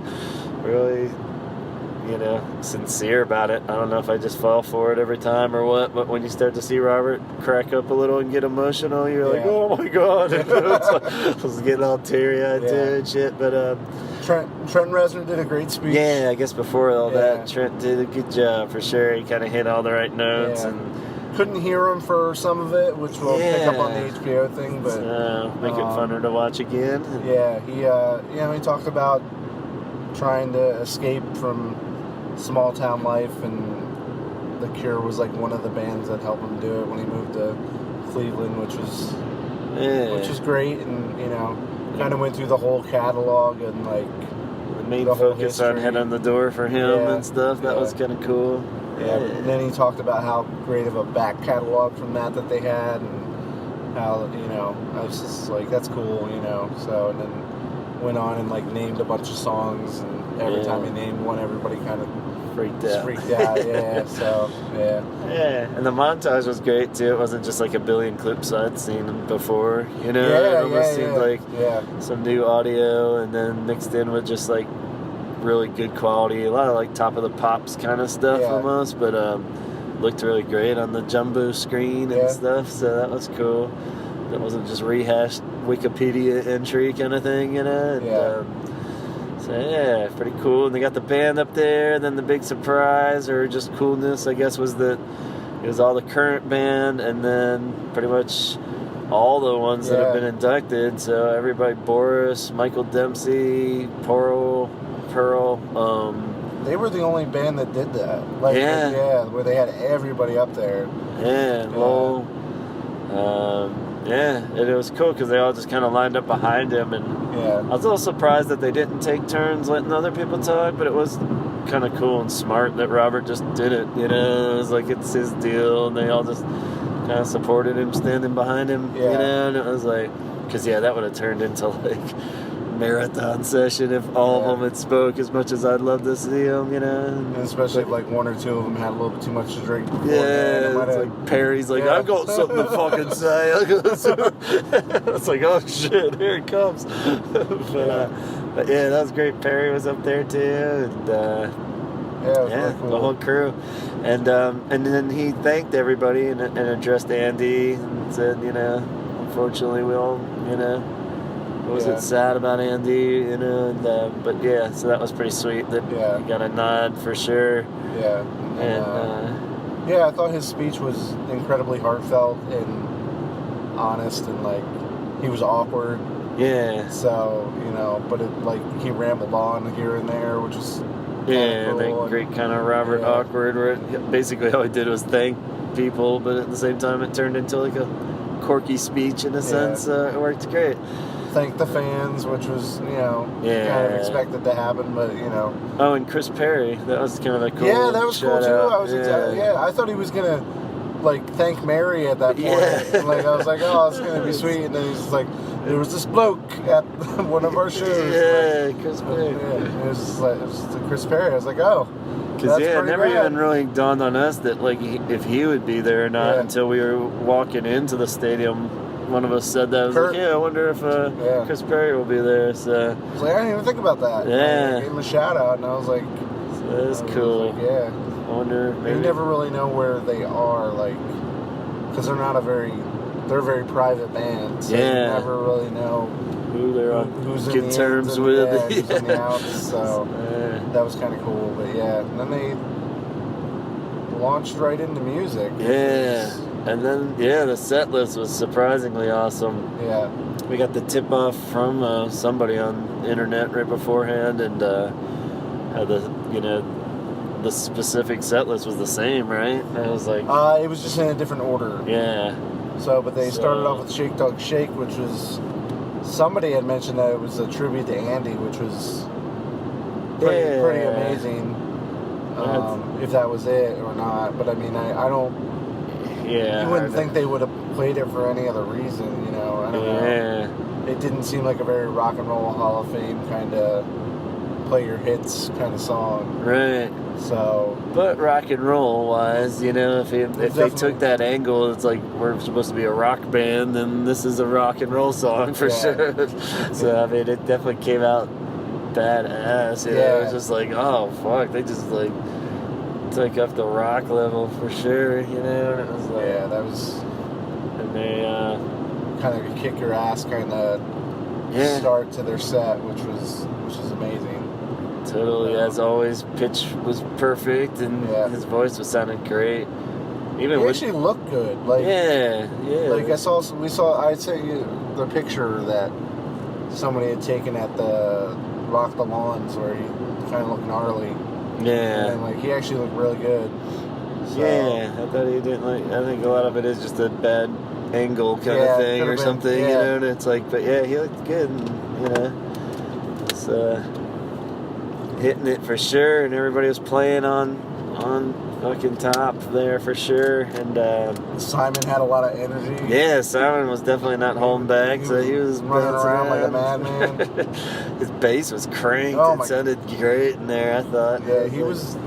really, you know, sincere about it. I don't know if I just fall for it every time or what, but when you start to see Robert crack up a little and get emotional, you're like,
Yeah.
oh my god. It's like, I was getting all teary-eyed
Yeah.
too and shit, but
Trent Reznor did a great speech.
yeah, I guess before all
Yeah.
that, Trent did a good job for sure. He kind of hit all the right notes,
Yeah.
and
couldn't hear him for some of it, which we'll pick up on the HBO thing, but
make it funner to watch again.
Yeah, he talked about trying to escape from small town life, and The Cure was like one of the bands that helped him do it when he moved to Cleveland, which was great, and kind of went through the whole catalog and like
the main focus on Head on the Door for him and stuff. That was kind of cool.
Yeah. And then he talked about how great of a back catalog from that they had, and how I was just like, that's cool, So, and then went on and like named a bunch of songs, and every time he named one, everybody kind of freaked out.
And the montage was great too. It wasn't just like a billion clips I'd seen before, it almost seemed like some new audio, and then mixed in with just like really good quality, a lot of like Top of the Pops kind of stuff almost, but looked really great on the jumbo screen and stuff, so that was cool. That wasn't just rehashed Wikipedia entry kind of thing, So pretty cool. And they got the band up there, and then the big surprise or just coolness, I guess, was that it was all the current band, and then pretty much all the ones that have been inducted. So everybody, Boris, Michael Dempsey, Pearl.
They were the only band that did that. Where they had everybody up there.
Lowell. And it was cool because they all just kind of lined up behind him, and I was a little surprised that they didn't take turns letting other people talk, but it was kind of cool and smart that Robert just did it, It was like, it's his deal, and they all just kind of supported him, standing behind him, and it was like, because that would have turned into like marathon session if all of them had spoke as much as I'd love to see them,
And especially if like one or two of them had a little bit too much to drink.
It's like Perry's like, I've got something to fucking say. It's like, oh shit, here it comes. But that was great. Perry was up there too, and
it was really cool.
The whole crew, and then he thanked everybody and addressed Andy and said, unfortunately we all, wasn't sad about Andy, but so that was pretty sweet that he got a nod for sure.
I thought his speech was incredibly heartfelt and honest, and like he was awkward. So but it like he rambled on here and there, which is cool.
That great kind of Robert awkward, where basically all he did was thank people, but at the same time it turned into like a quirky speech in a sense. It worked great.
Thank the fans, which was, kind of expected to happen, but,
Oh, and Chris Perry, that was kind of a cool
that was cool, too.
out.
I was I thought he was going to, like, thank Mary at that point. And, like, I was like, oh, it's going to be sweet. And then he's just like, there was this bloke at one of our shows.
Chris Perry.
It was just like, Chris Perry. I was like, oh.
Because, it never even really dawned on us that, like, if he would be there or not until we were walking into the stadium. One of us said that. I was like, I wonder if Chris Perry will be there. So
I was like, I didn't even think about that.
I
gave him a shout out, and I was like,
so that's cool.
Like,
I wonder. Maybe.
You never really know where they are, like, because they're a very private band. So you never really know
who they're on
who's
good terms with.
Who's in the outs. So that was kind of cool. But and then they launched right into music.
And then, the set list was surprisingly awesome. We got the tip-off from somebody on the internet right beforehand, and how the specific set list was the same, right? I was like...
it was just in a different order. So, but they started off with Shake Dog Shake, which was... Somebody had mentioned that it was a tribute to Andy, which was pretty amazing. If that was it or not. But, I mean, I don't... you wouldn't think they would have played it for any other reason, I don't know. It didn't seem like a very rock and roll Hall of Fame kind of play your hits kind of song.
Right.
So.
But rock and roll wise, if they took that angle, it's like we're supposed to be a rock band, then this is a rock and roll song for sure. So, I mean, it definitely came out badass. It was just like, oh, fuck, they just like... took up the rock level for sure, and it was like,
that was,
and they
kind of a kick your ass kind of start to their set, which was amazing.
Totally, as always, pitch was perfect, and his voice was sounding great. Even
he
when,
actually looked good. Like,
yeah.
Like I'd say the picture that somebody had taken at the Rock the Lawns where he kind of looked gnarly.
Yeah.
And like he actually looked really good. So,
yeah, I thought he didn't like. I think a lot of it is just a bad angle kind of thing or something, you know. And it's like, but yeah, he looked good, and you know, it's hitting it for sure, and everybody was playing on fucking top there for sure, and
Simon had a lot of energy.
yeah, Simon was definitely not holding back, so he was
running around like a
madman. His bass was cranked. It sounded great in there, I thought.
Yeah, he was.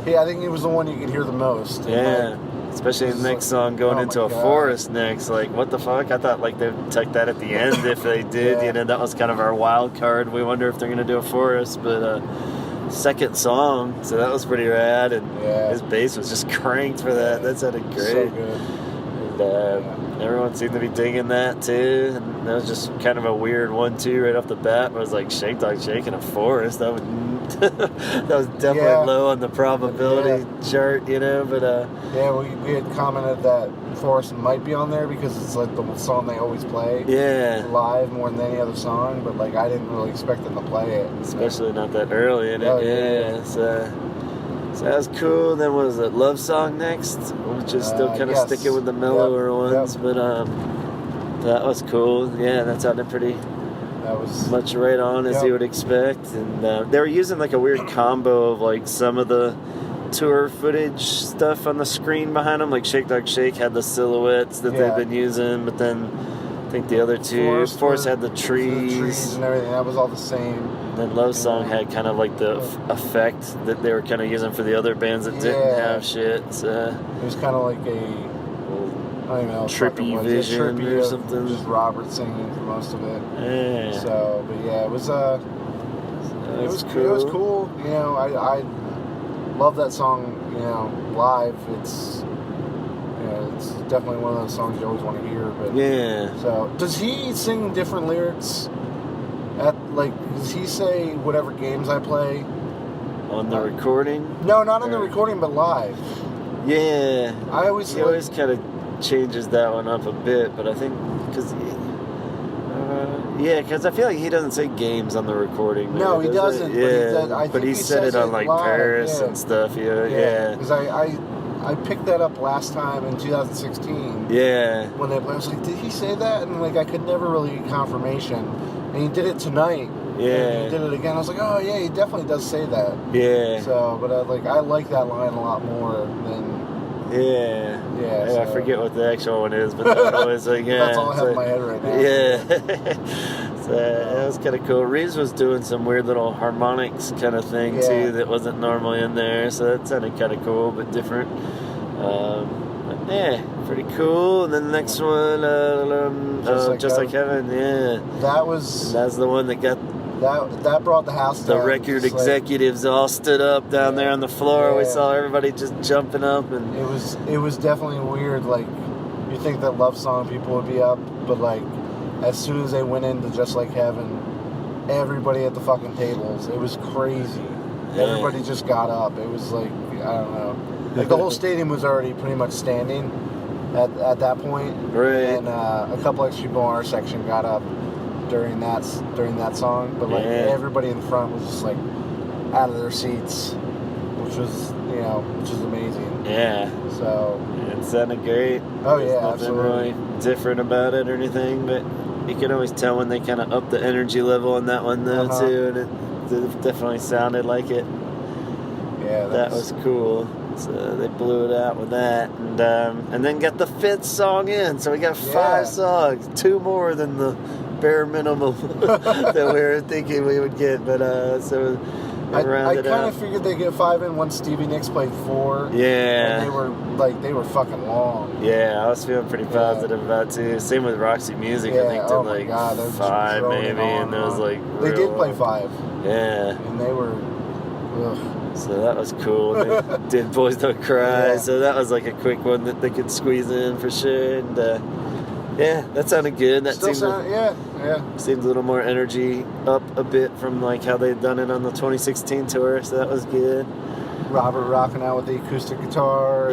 I think he was the one you could hear the most.
Yeah. Especially in the next song going into a forest next. Like, what the fuck? I thought, like, they'd take that at the end if they did. You know, that was kind of our wild card. We wonder if they're going to do a forest. But second song, so that was pretty rad. And his bass was just cranked for that. That sounded great.
So good.
And everyone seemed to be digging that, too. And that was just kind of a weird 1-2 right off the bat. It was like Shake Dog Shake in a forest. That would... that was definitely low on the probability chart, you know, but
we had commented that Forest might be on there because it's like the song they always play live more than any other song, but like I didn't really expect them to play it,
especially not that early in it. So that was cool. Then what was it, Love Song next, which is still kind of sticking with the mellower ones, but that was cool. That sounded pretty much right on as you would expect, and they were using like a weird combo of like some of the tour footage stuff on the screen behind them. Like Shake Dog Shake had the silhouettes that they've been using, but then I think the other two, Force had the trees
and everything. That was all the same.
And then Love Song had kind of like the effect that they were kind of using for the other bands that didn't have shit. So
it was kind of like a I don't even know,
trippy vision or something.
Just Robert singing for most of it.
Yeah.
So, but yeah, it was cool. It was cool. You know, I love that song. You know, live. It's definitely one of those songs you always want to hear. But So, does he sing different lyrics? Does he say whatever games I play
on the recording?
No, not on the recording, but live.
Yeah.
He always
kind of changes that one up a bit, but I think because I feel like he doesn't say games on the recording.
No, he doesn't.
But he said it on like live, Paris and stuff.
Because I picked that up last time in 2016.
Yeah.
When they played, I was like, did he say that? And like I could never really get confirmation. And he did it tonight. And he did it again. I was like, oh yeah, he definitely does say that.
Yeah.
So, but I like that line a lot more than.
I forget what the actual one is, but that was like,
that's all I have in my head right now.
So that was kind of cool. Reeves was doing some weird little harmonics kind of thing too that wasn't normally in there, so that sounded kind of cool but different. Pretty cool. And then the next one, Just Like Heaven. That's the one that got.
That brought the house down.
The record executives all stood up down there on the floor. We saw everybody just jumping up, and
it was definitely weird. Like you think that Love Song people would be up, but like as soon as they went into Just Like Heaven, everybody at the fucking tables. It was crazy. Everybody just got up. It was like I don't know. Like the whole stadium was already pretty much standing at that point,
right?
And a couple extra people in our section got up during that song, but like everybody in front was just like out of their seats, which was amazing. So
it sounded great.
There's
nothing
absolutely
really different about it or anything, but you can always tell when they kind of up the energy level on that one though too, and it definitely sounded like it. That was cool. So they blew it out with that, and then got the 5th song in. So we got 5 songs, 2 more than the bare minimum that we were thinking we would get, but so I kind
of figured they'd get 5 in once Stevie Nicks played 4. And they were fucking long.
I was feeling pretty positive about it too. Same with Roxy Music. I think did 5 maybe, and it was like
they did play 5. And they were.
So that was cool. They did Boys Don't Cry. So that was like a quick one that they could squeeze in for sure. And that sounded good. That seemed a little more energy up a bit from like how they'd done it on the 2016 tour. So that was good.
Robert rocking out with the acoustic guitar.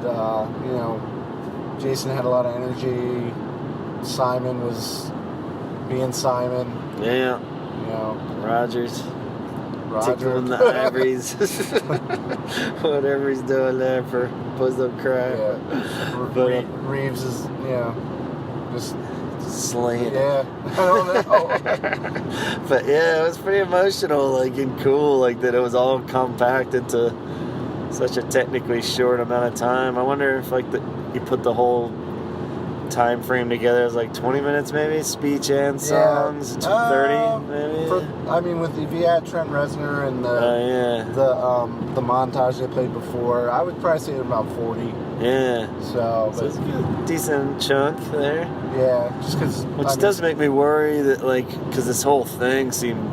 You know, Jason had a lot of energy. Simon was being Simon.
Yeah.
You know,
Rogers.
Roger.
Tickling the ivories. Whatever he's doing there for Buzz Up Cry.
Yeah.
But,
Reeves is, you know, just
slaying.
Yeah. I don't know.
But yeah, it was pretty emotional, like, and cool, like that it was all compact into such a technically short amount of time. I wonder if like you put the whole time frame together as like 20 minutes maybe, speech and songs, 30 maybe.
If you had Trent Reznor and the montage they played before, I would probably say about 40.
Yeah.
So
it's a decent chunk there.
Yeah, just because.
Which does make me worry that because this whole thing seemed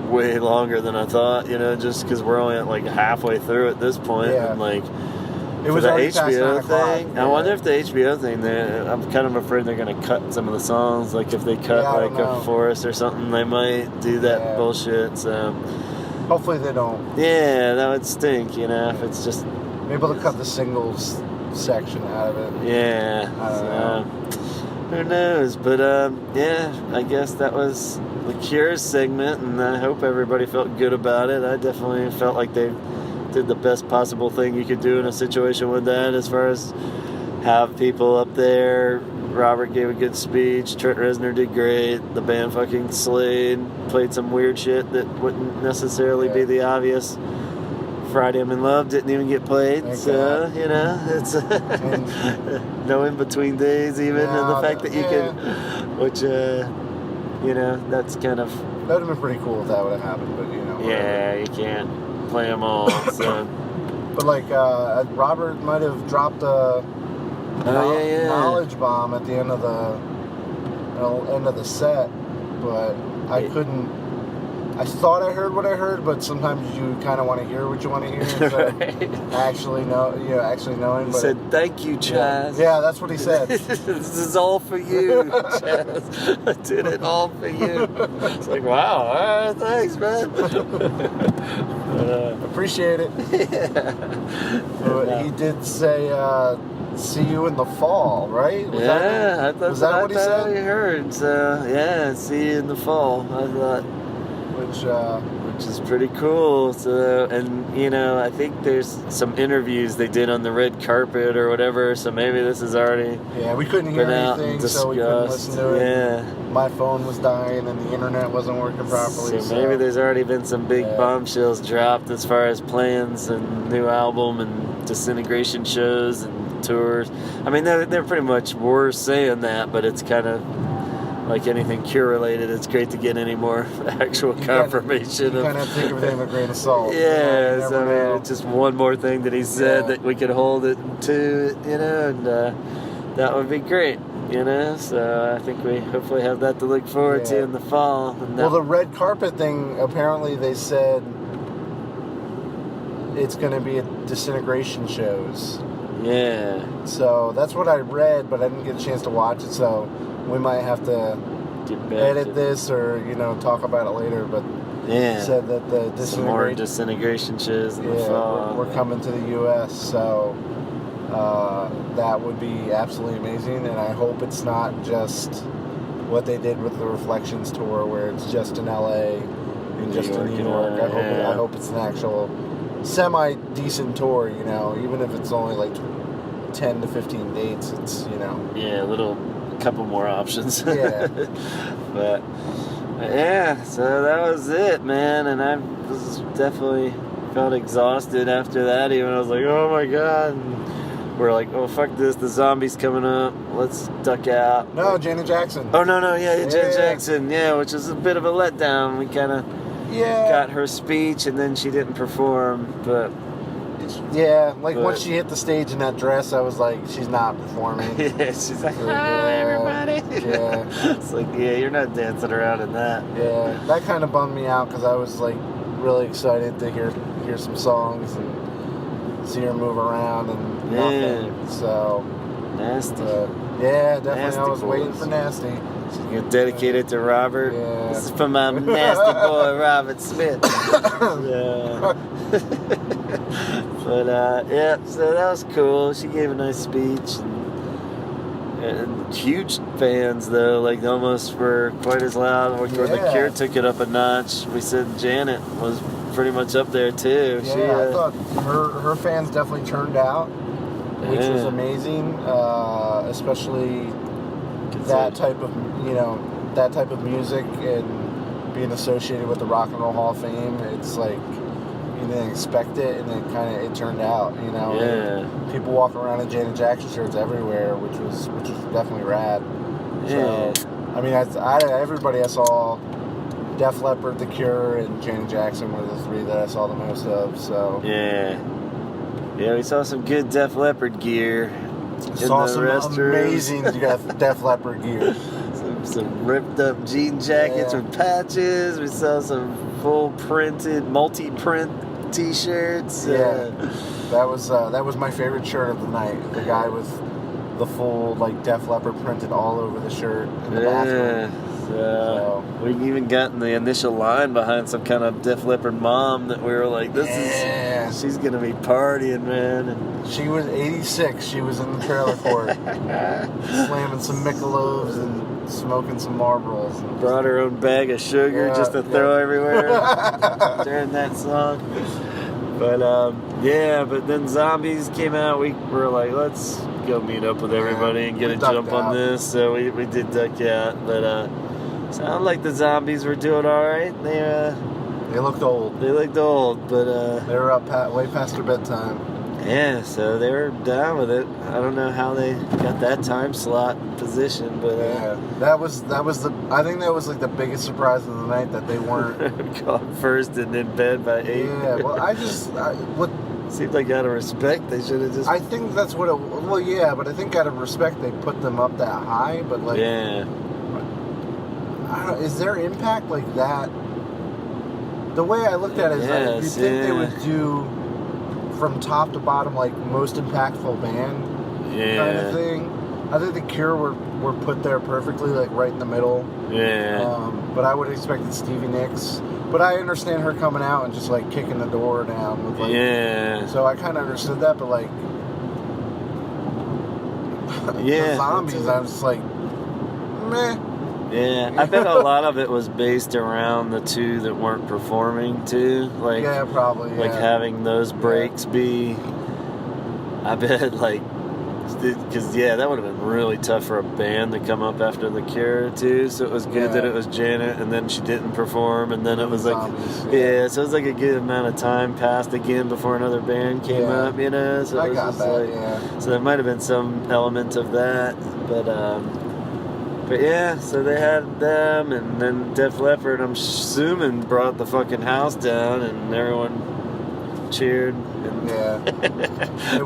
way longer than I thought, you know, just because we're only at like halfway through at this point, and like.
It was
the
already
HBO
past 9 o'clock.
thing. I wonder if the HBO thing. I'm kind of afraid they're gonna cut some of the songs. Like if they cut like a Forest or something, they might do that bullshit. So
hopefully they don't.
Yeah, that would stink. You know, if it's just
maybe they'll cut the singles section out of it.
Yeah.
I don't know.
Who knows? But yeah, I guess that was the Cure's segment, and I hope everybody felt good about it. I definitely felt like they did the best possible thing you could do in a situation with that, as far as have people up there. Robert gave a good speech. Trent Reznor did great. The band fucking slayed. Played some weird shit that wouldn't necessarily be the obvious. Friday I'm in Love didn't even get played. So, you know, it's no in between days even. And the fact that you can, which, you know, that's kind of.
That would have been pretty cool if that would have happened, but, you know. Whatever.
Yeah, you can't play them all. So.
But like Robert might have dropped a knowledge bomb at the end of the set, but I couldn't. I thought I heard what I heard, but sometimes you kind of want to hear what you want to hear. So actually knowing.
He said, "Thank you, Chaz."
Yeah, that's what he said.
This is all for you, Chaz. I did it all for you. It's like, wow, all right, thanks, man.
Appreciate it.
Yeah.
But he did say, "See you in the fall," right?
Was that what he said? I heard. So yeah, see you in the fall. I thought.
Which
is pretty cool. So, and you know, I think there's some interviews they did on the red carpet or whatever. So maybe this is already
we couldn't hear anything, so we couldn't listen to it.
Yeah,
my phone was dying and the internet wasn't working properly.
So maybe there's already been some big bombshells dropped as far as plans and new album and Disintegration shows and tours. I mean, they're pretty much were saying that, but it's kind of. Like anything Cure related, it's great to get any more actual confirmation.
You kind of take everything with a grain of salt.
Yeah, so I mean, it's just one more thing that he said that we could hold it to, you know, and that would be great, you know. So I think we hopefully have that to look forward to in the fall. And
well, the red carpet thing, apparently they said it's going to be at Disintegration shows.
Yeah.
So that's what I read, but I didn't get a chance to watch it, so we might have to edit this or, you know, talk about it later, but said that the
Disintegration shows in the fall.
We're coming to the U.S., so that would be absolutely amazing, and I hope it's not just what they did with the Reflections tour, where it's just in L.A. and just in New York. I hope it's an actual semi-decent tour, you know, even if it's only like 10 to 15 dates, it's, you know.
Yeah, a couple more options.
Yeah.
but yeah, so that was it, man, and I was definitely felt exhausted after that. Even I was like, oh my god, and we're like, oh fuck this, the zombie's coming up, let's duck out.
No, Janet Jackson.
Oh no, Janet Jackson, which is a bit of a letdown. We kind of got her speech and then she didn't perform, but
once she hit the stage in that dress, I was like, she's not performing.
She's like, hi everybody. It's like, you're not dancing around in that.
Yeah, that kind of bummed me out because I was like really excited to hear some songs and see her move around and nothing. So
nasty.
Definitely.
Nasty
I was waiting for Nasty.
She's gonna dedicate it to Robert.
Yeah.
This is from my nasty boy Robert Smith. Yeah. But yeah, so that was cool. She gave a nice speech. And huge fans though, like almost were quite as loud. When the Cure took it up a notch, we said Janet was pretty much up there too.
Yeah, I thought her fans definitely turned out, which was amazing. Especially that type of music and being associated with the Rock and Roll Hall of Fame. It's like you didn't expect it, and it turned out. You know,
yeah.
People walking around in Janet Jackson shirts everywhere, which was definitely rad.
Yeah.
So, I mean, everybody I saw, Def Leppard, The Cure, and Janet Jackson were the three that I saw the most of. So
yeah, we saw some good Def Leppard gear.
Saw some amazing Def Leppard gear.
Some ripped up jean jackets with patches. We saw some full printed, multi-print T-shirts.
Yeah, that was my favorite shirt of the night. The guy with the full Def Leppard printed all over the shirt in the bathroom.
So we even got in the initial line behind some kind of Def Leppard mom that we were like, she's gonna be partying, man. And
she was 86. She was in the trailer court, slamming some Michelobs and smoking some Marlboros. And
brought her own bag of sugar just to throw everywhere during that song. But but then Zombies came out. We were like, let's go meet up with everybody and get a jump on this. So we did duck out, but sounded like the Zombies were doing all right.
They looked old.
They looked old, but
they were up way past their bedtime.
Yeah, so they were down with it. I don't know how they got that time slot position, but
that was I think that was like the biggest surprise of the night, that they weren't
called first and in bed by 8.
Yeah, well, what
seemed like out of respect they should have just.
I think that's what it. Well, yeah, but I think out of respect they put them up that high, but like
yeah.
I don't know, is their impact like that? The way I looked at it is like, you'd think they would do from top to bottom like most impactful band kind of thing. I think the Cure were put there perfectly, like right in the middle.
Yeah.
But I would have expected Stevie Nicks. But I understand her coming out and just like kicking the door down with like. So I kind of understood that, but like. The Zombies, I was just like, meh.
Yeah, I bet a lot of it was based around the two that weren't performing too. Like,
yeah, probably. Yeah.
Like having those breaks be. I bet because that would have been really tough for a band to come up after the Cure too. So it was good that it was Janet, and then she didn't perform, and then it was like, so it was like a good amount of time passed again before another band came up, you know. So
I got that.
So there might have been some element of that, But yeah, so they had them, and then Def Leppard, I'm assuming, brought the fucking house down, and everyone cheered.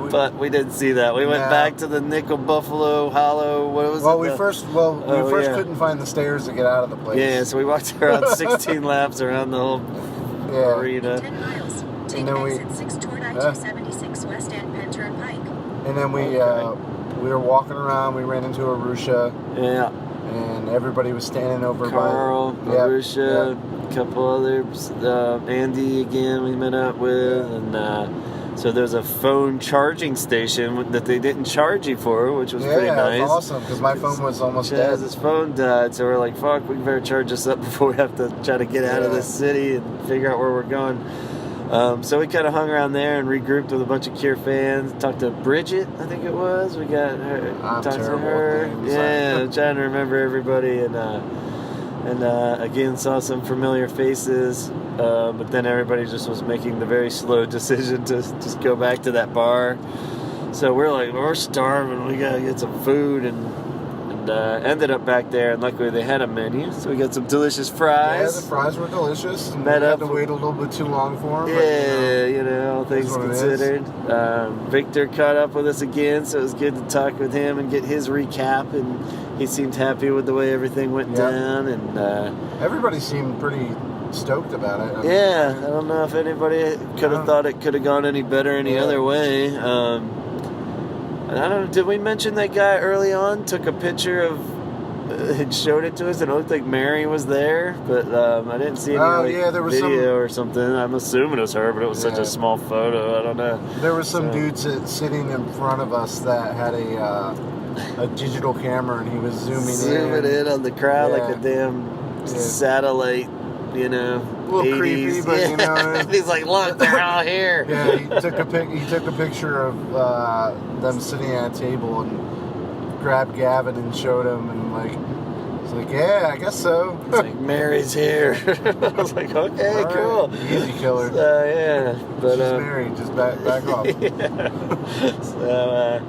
But we didn't see that. We went back to the Nickel Buffalo Hollow. What was it?
We first couldn't find the stairs to get out of the place.
Yeah, so we walked around 16 laps around the whole arena.
10 miles. Take exit 6 toward I-276 West End, Penn Pike.
And then we were walking around. We ran into Arusha.
Yeah.
And everybody was standing over
Carl,
by
Arusha, a couple others. Andy again we met up with, and so there's a phone charging station that they didn't charge you for, which was pretty nice.
Yeah, was awesome, because my phone was almost dead.
His phone died, so we're like, fuck, we better charge this up before we have to try to get out of this city and figure out where we're going. So we kind of hung around there and regrouped with a bunch of Cure fans. Talked to Bridget, I think it was. We got her. Talked to her. Yeah, I'm trying to remember everybody, and again saw some familiar faces. But then everybody just was making the very slow decision to just go back to that bar. So we're like, we're starving. We gotta get some food, and ended up back there, and luckily they had a menu, so we got some delicious fries.
Yeah, the fries were delicious. And
Met
we
up
had to wait a little bit too long for them.
Yeah, all things considered. Victor caught up with us again, so it was good to talk with him and get his recap, and he seemed happy with the way everything went down, and
everybody seemed pretty stoked about it.
I don't know if anybody could have thought it could have gone any better any other way. I don't know, did we mention that guy early on took a picture of had showed it to us, and it looked like Mary was there, but I didn't see any
there was
video or something. I'm assuming it was her, but it was such
Yeah.
a small photo. I don't know.
There was some dude sitting in front of us that had a digital camera, and he was zooming
in on the crowd like
Yeah.
a damn satellite, you know.
A little
80s.
creepy, but you know.
He's like, look, they're all here.
Yeah, he took a picture of them sitting at a table and grabbed Gavin and showed him, and he's like, yeah, I guess so.
It's like, Mary's here. I was like, okay,
All right.
cool.
Easy killer.
Yeah, but
She's married, just back off.
Yeah. So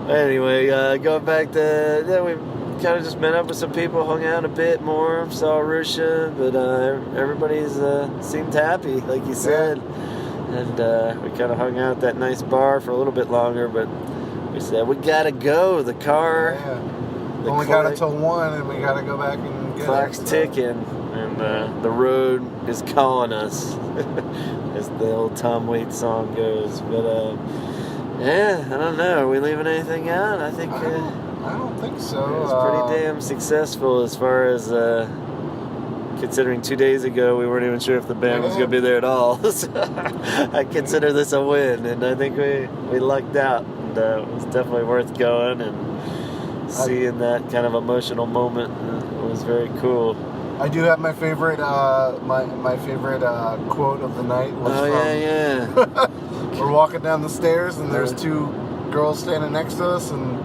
anyway, going back to we kind of just met up with some people, hung out a bit more, saw Rusha, but everybody's seemed happy, like you said, and we kind of hung out at that nice bar for a little bit longer, but we said we gotta go. The car,
We only got it till 1, and we gotta go back and get
clock's
it.
ticking, and the road is calling us, as the old Tom Waits song goes. But yeah, I don't know. Are we leaving anything out? I think.
I don't think so.
It was pretty damn successful as far as considering 2 days ago we weren't even sure if the band was going to be there at all. So I consider this a win, and I think we lucked out. And it was definitely worth going and seeing that kind of emotional moment. It was very cool.
I do have my favorite my favorite quote of the night was
yeah.
we're walking down the stairs, and there's 2 girls standing next to us, and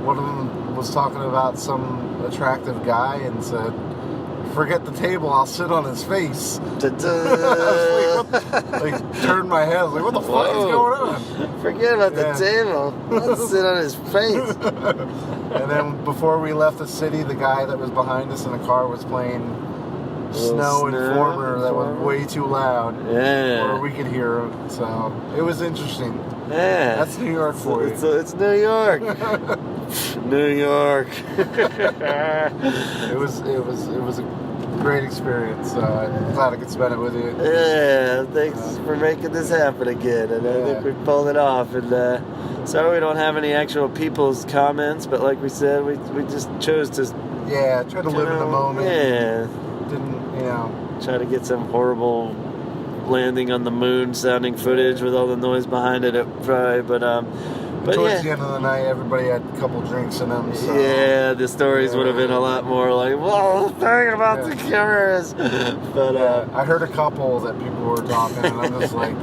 one of them was talking about some attractive guy and said, "Forget the table, I'll sit on his face." Turned my head. I was like, what the fuck is going on?
Forget about the table. Let's sit on his face.
And then before we left the city, the guy that was behind us in the car was playing Snow Informer that was way too loud.
Yeah.
Or we could hear it. So it was interesting.
Yeah.
That's New York for you.
It's New York. New York.
It was a great experience. So I'm glad I could spend it with you.
Yeah, thanks for making this happen again. And I think we pulled it off. And sorry we don't have any actual people's comments, but like we said, we just chose to
try to live in the moment.
Yeah.
Didn't
try to get some horrible landing on the moon sounding footage with all the noise behind it probably, but
towards the end of the night, everybody had a couple drinks in them. So.
Yeah, the stories would have been a lot more like, whoa, thing about the cameras. But
I heard a couple that people were talking, and I'm just like,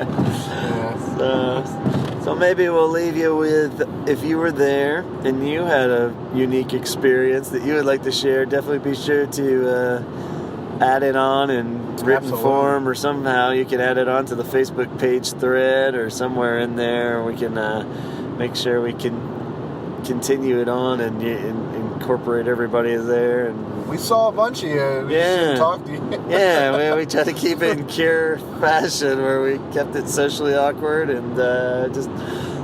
So maybe we'll leave you with, if you were there and you had a unique experience that you would like to share, definitely be sure to add it on in written form, or somehow you can add it on to the Facebook page thread or somewhere in there. We can make sure we can continue it on and incorporate everybody there. And
we saw a bunch of you. We just talked to you.
Yeah, we try to keep it in Cure fashion, where we kept it socially awkward and just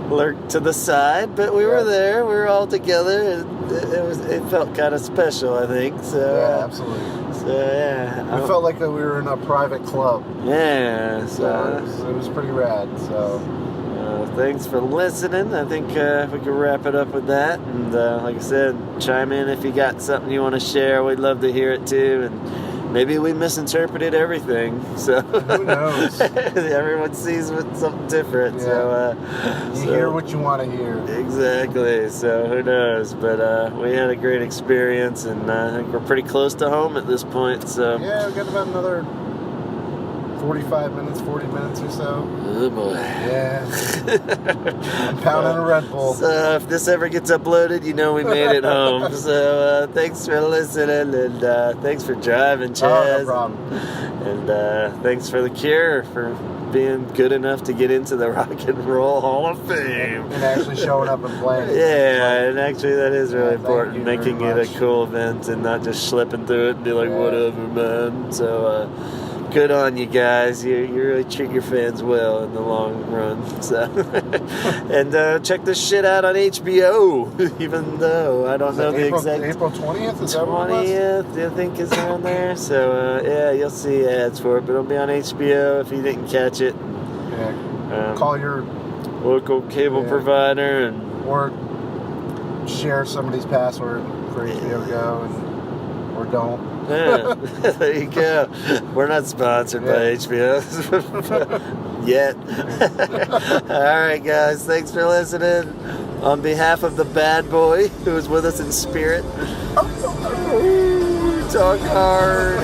lurked to the side. But we were there. We were all together, and it felt kind of special, I think. So
yeah, absolutely.
So yeah,
we felt like we were in a private club.
Yeah,
so it was pretty rad. So.
Thanks for listening. I think we can wrap it up with that. And like I said, chime in if you got something you want to share. We'd love to hear it too. And maybe we misinterpreted everything. So
who knows?
Everyone sees something different.
Yeah. So you hear what you want to hear.
Exactly. So who knows? But we had a great experience, and I think we're pretty close to home at this point. So
yeah, we got about another 40 minutes or so.
Oh boy.
Yeah. I'm pounding a Red Bull.
So if this ever gets uploaded, you know we made it home. So thanks for listening, and thanks for driving, Chaz.
Oh, no problem.
And thanks for the Cure for being good enough to get into the Rock and Roll Hall of Fame.
And actually showing up and playing.
Yeah, and actually that is really important, making it a cool event and not just slipping through it and be like, whatever, man. So good on you guys. You really treat your fans well in the long run. So, and check this shit out on HBO. Even though I don't know the exact.
April 20th is
20th, I think is on there. So yeah, you'll see ads for it, but it'll be on HBO if you didn't catch it.
Yeah. Call your
local cable provider or
share somebody's password for HBO Go and. or don't.
Yeah, there you go. We're not sponsored by HBO yet. All right, guys. Thanks for listening. On behalf of the bad boy who was with us in spirit, talk hard.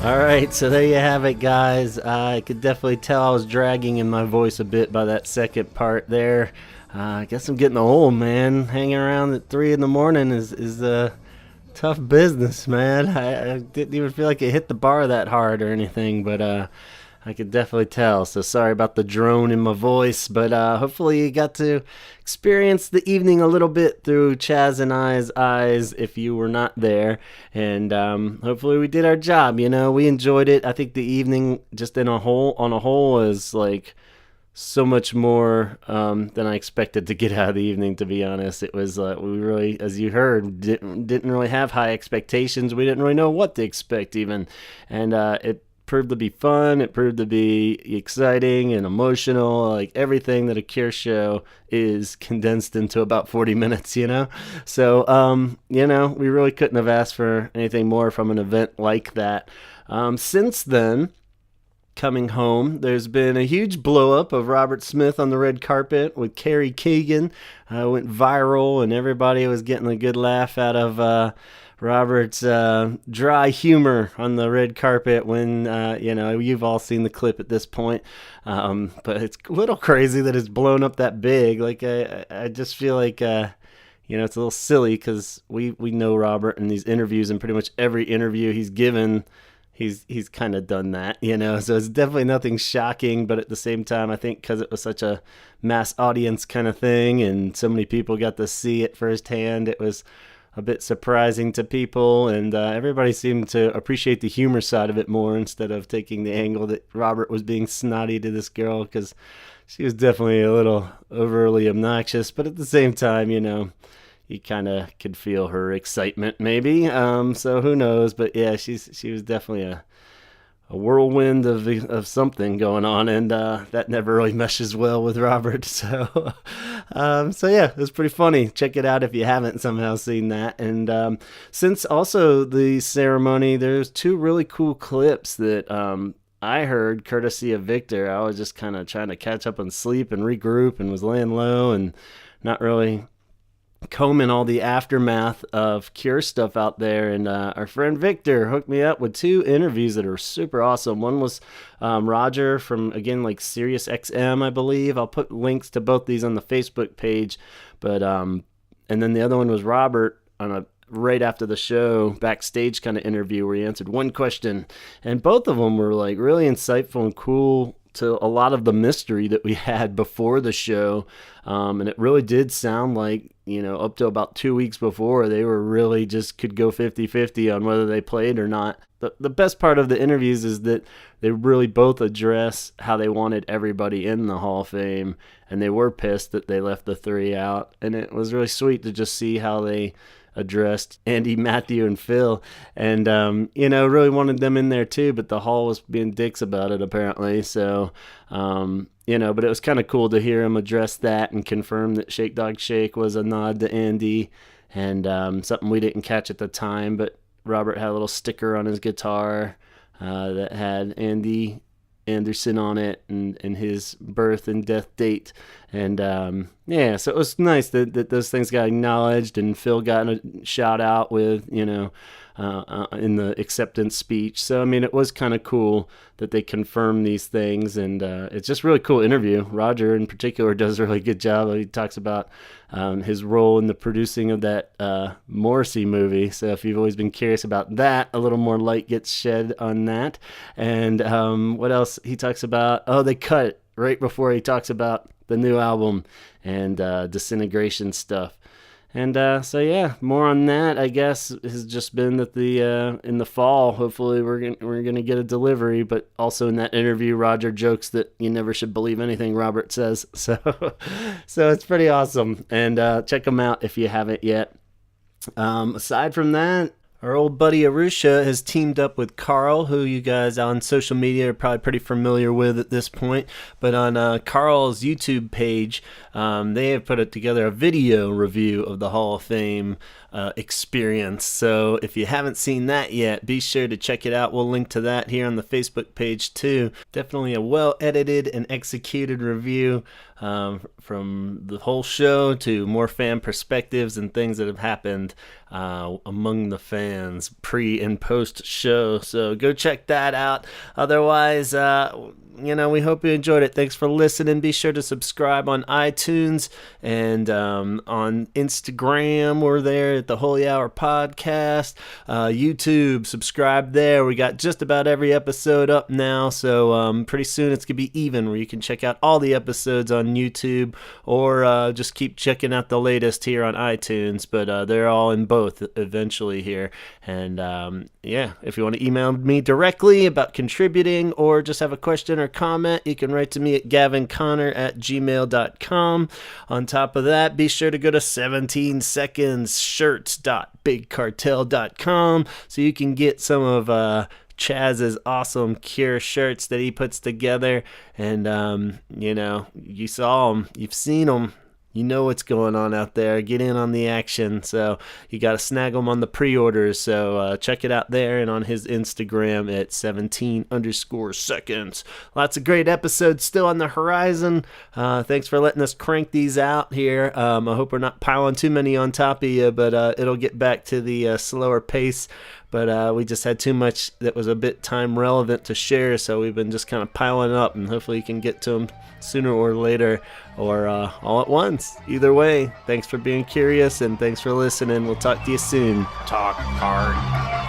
All right, so there you have it, guys. I could definitely tell I was dragging in my voice a bit by that second part there. I guess I'm getting old, man. Hanging around at 3 in the morning is a tough business, man. I didn't even feel like it hit the bar that hard or anything, but I could definitely tell. So sorry about the drone in my voice, but hopefully you got to experience the evening a little bit through Chaz and I's eyes if you were not there. And hopefully we did our job. You know, we enjoyed it. I think the evening just on a whole is like so much more than I expected to get out of the evening, to be honest. It was we really, as you heard, didn't really have high expectations. We didn't really know what to expect even, and it proved to be fun. It proved to be exciting and emotional, like everything that a Cure show is condensed into about 40 minutes, you know? So, you know, we really couldn't have asked for anything more from an event like that. Since then, coming home, there's been a huge blow up of Robert Smith on the red carpet with Carrie Keegan. Went viral, and everybody was getting a good laugh out of Robert's dry humor on the red carpet when, you know, you've all seen the clip at this point. But it's a little crazy that it's blown up that big. Like, I just feel like, you know, it's a little silly because we know Robert in these interviews, and pretty much every interview he's given, he's kind of done that, you know. So it's definitely nothing shocking, but at the same time, I think because it was such a mass audience kind of thing and so many people got to see it firsthand, it was a bit surprising to people, and everybody seemed to appreciate the humor side of it more instead of taking the angle that Robert was being snotty to this girl, because she was definitely a little overly obnoxious, but at the same time, you know, you kind of could feel her excitement maybe, so who knows. But yeah, she was definitely a whirlwind of something going on, and that never really meshes well with Robert. So so yeah, it was pretty funny. Check it out if you haven't somehow seen that. And since also the ceremony, there's 2 really cool clips that I heard courtesy of Victor. I was just kind of trying to catch up on sleep and regroup, and was laying low and not really combing all the aftermath of Cure stuff out there, and our friend Victor hooked me up with 2 interviews that are super awesome. One was Roger from, again, like Sirius XM, I believe. I'll put links to both these on the Facebook page, but and then the other one was Robert on a right after the show backstage kind of interview where he answered one question, and both of them were like really insightful and cool to a lot of the mystery that we had before the show. And it really did sound like, you know, up to about 2 weeks before, they were really just could go 50-50 on whether they played or not. The best part of the interviews is that they really both address how they wanted everybody in the Hall of Fame, and they were pissed that they left the 3 out. And it was really sweet to just see how they addressed Andy, Matthew, and Phil, and you know, really wanted them in there too, but the Hall was being dicks about it apparently. So you know, but it was kind of cool to hear him address that and confirm that Shake Dog Shake was a nod to Andy, and something we didn't catch at the time, but Robert had a little sticker on his guitar that had Andy Anderson on it, and his birth and death date. And yeah, so it was nice that those things got acknowledged, and Phil got a shout out with, you know, in the acceptance speech. So I mean, it was kind of cool that they confirmed these things, and it's just really cool interview. Roger in particular does a really good job. He talks about his role in the producing of that Morrissey movie. So if you've always been curious about that, a little more light gets shed on that. And what else he talks about? Oh, they cut it right before he talks about the new album and Disintegration stuff. And so yeah, more on that, I guess, has just been that the in the fall, hopefully we're gonna get a delivery. But also in that interview, Roger jokes that you never should believe anything Robert says. So it's pretty awesome. And check them out if you haven't yet. Aside from that, our old buddy Arusha has teamed up with Carl, who you guys on social media are probably pretty familiar with at this point. But on Carl's YouTube page, they have put together a video review of the Hall of Fame experience. So if you haven't seen that yet, be sure to check it out. We'll link to that here on the Facebook page too. Definitely a well-edited and executed review from the whole show to more fan perspectives and things that have happened among the fans pre and post show. So go check that out. Otherwise, we hope you enjoyed it. Thanks for listening. Be sure to subscribe on iTunes and on Instagram. We're there at the Holy Hour Podcast. YouTube, subscribe there. We got just about every episode up now. So pretty soon it's going to be even where you can check out all the episodes on YouTube or just keep checking out the latest here on iTunes. But they're all in both eventually here. And if you want to email me directly about contributing or just have a question or comment, you can write to me at gavinconnor@gmail.com. On top of that, be sure to go to 17secondsshirts.bigcartel.com so you can get some of Chaz's awesome Cure shirts that he puts together. And you saw them, you've seen them, you know what's going on out there. Get in on the action. So you got to snag them on the pre-orders. So check it out there and on his Instagram at 17_seconds. Lots of great episodes still on the horizon. Thanks for letting us crank these out here. I hope we're not piling too many on top of you, but it'll get back to the slower pace. But we just had too much that was a bit time relevant to share, so we've been just kind of piling up, and hopefully you can get to them sooner or later or all at once. Either way, thanks for being curious, and thanks for listening. We'll talk to you soon. Talk hard.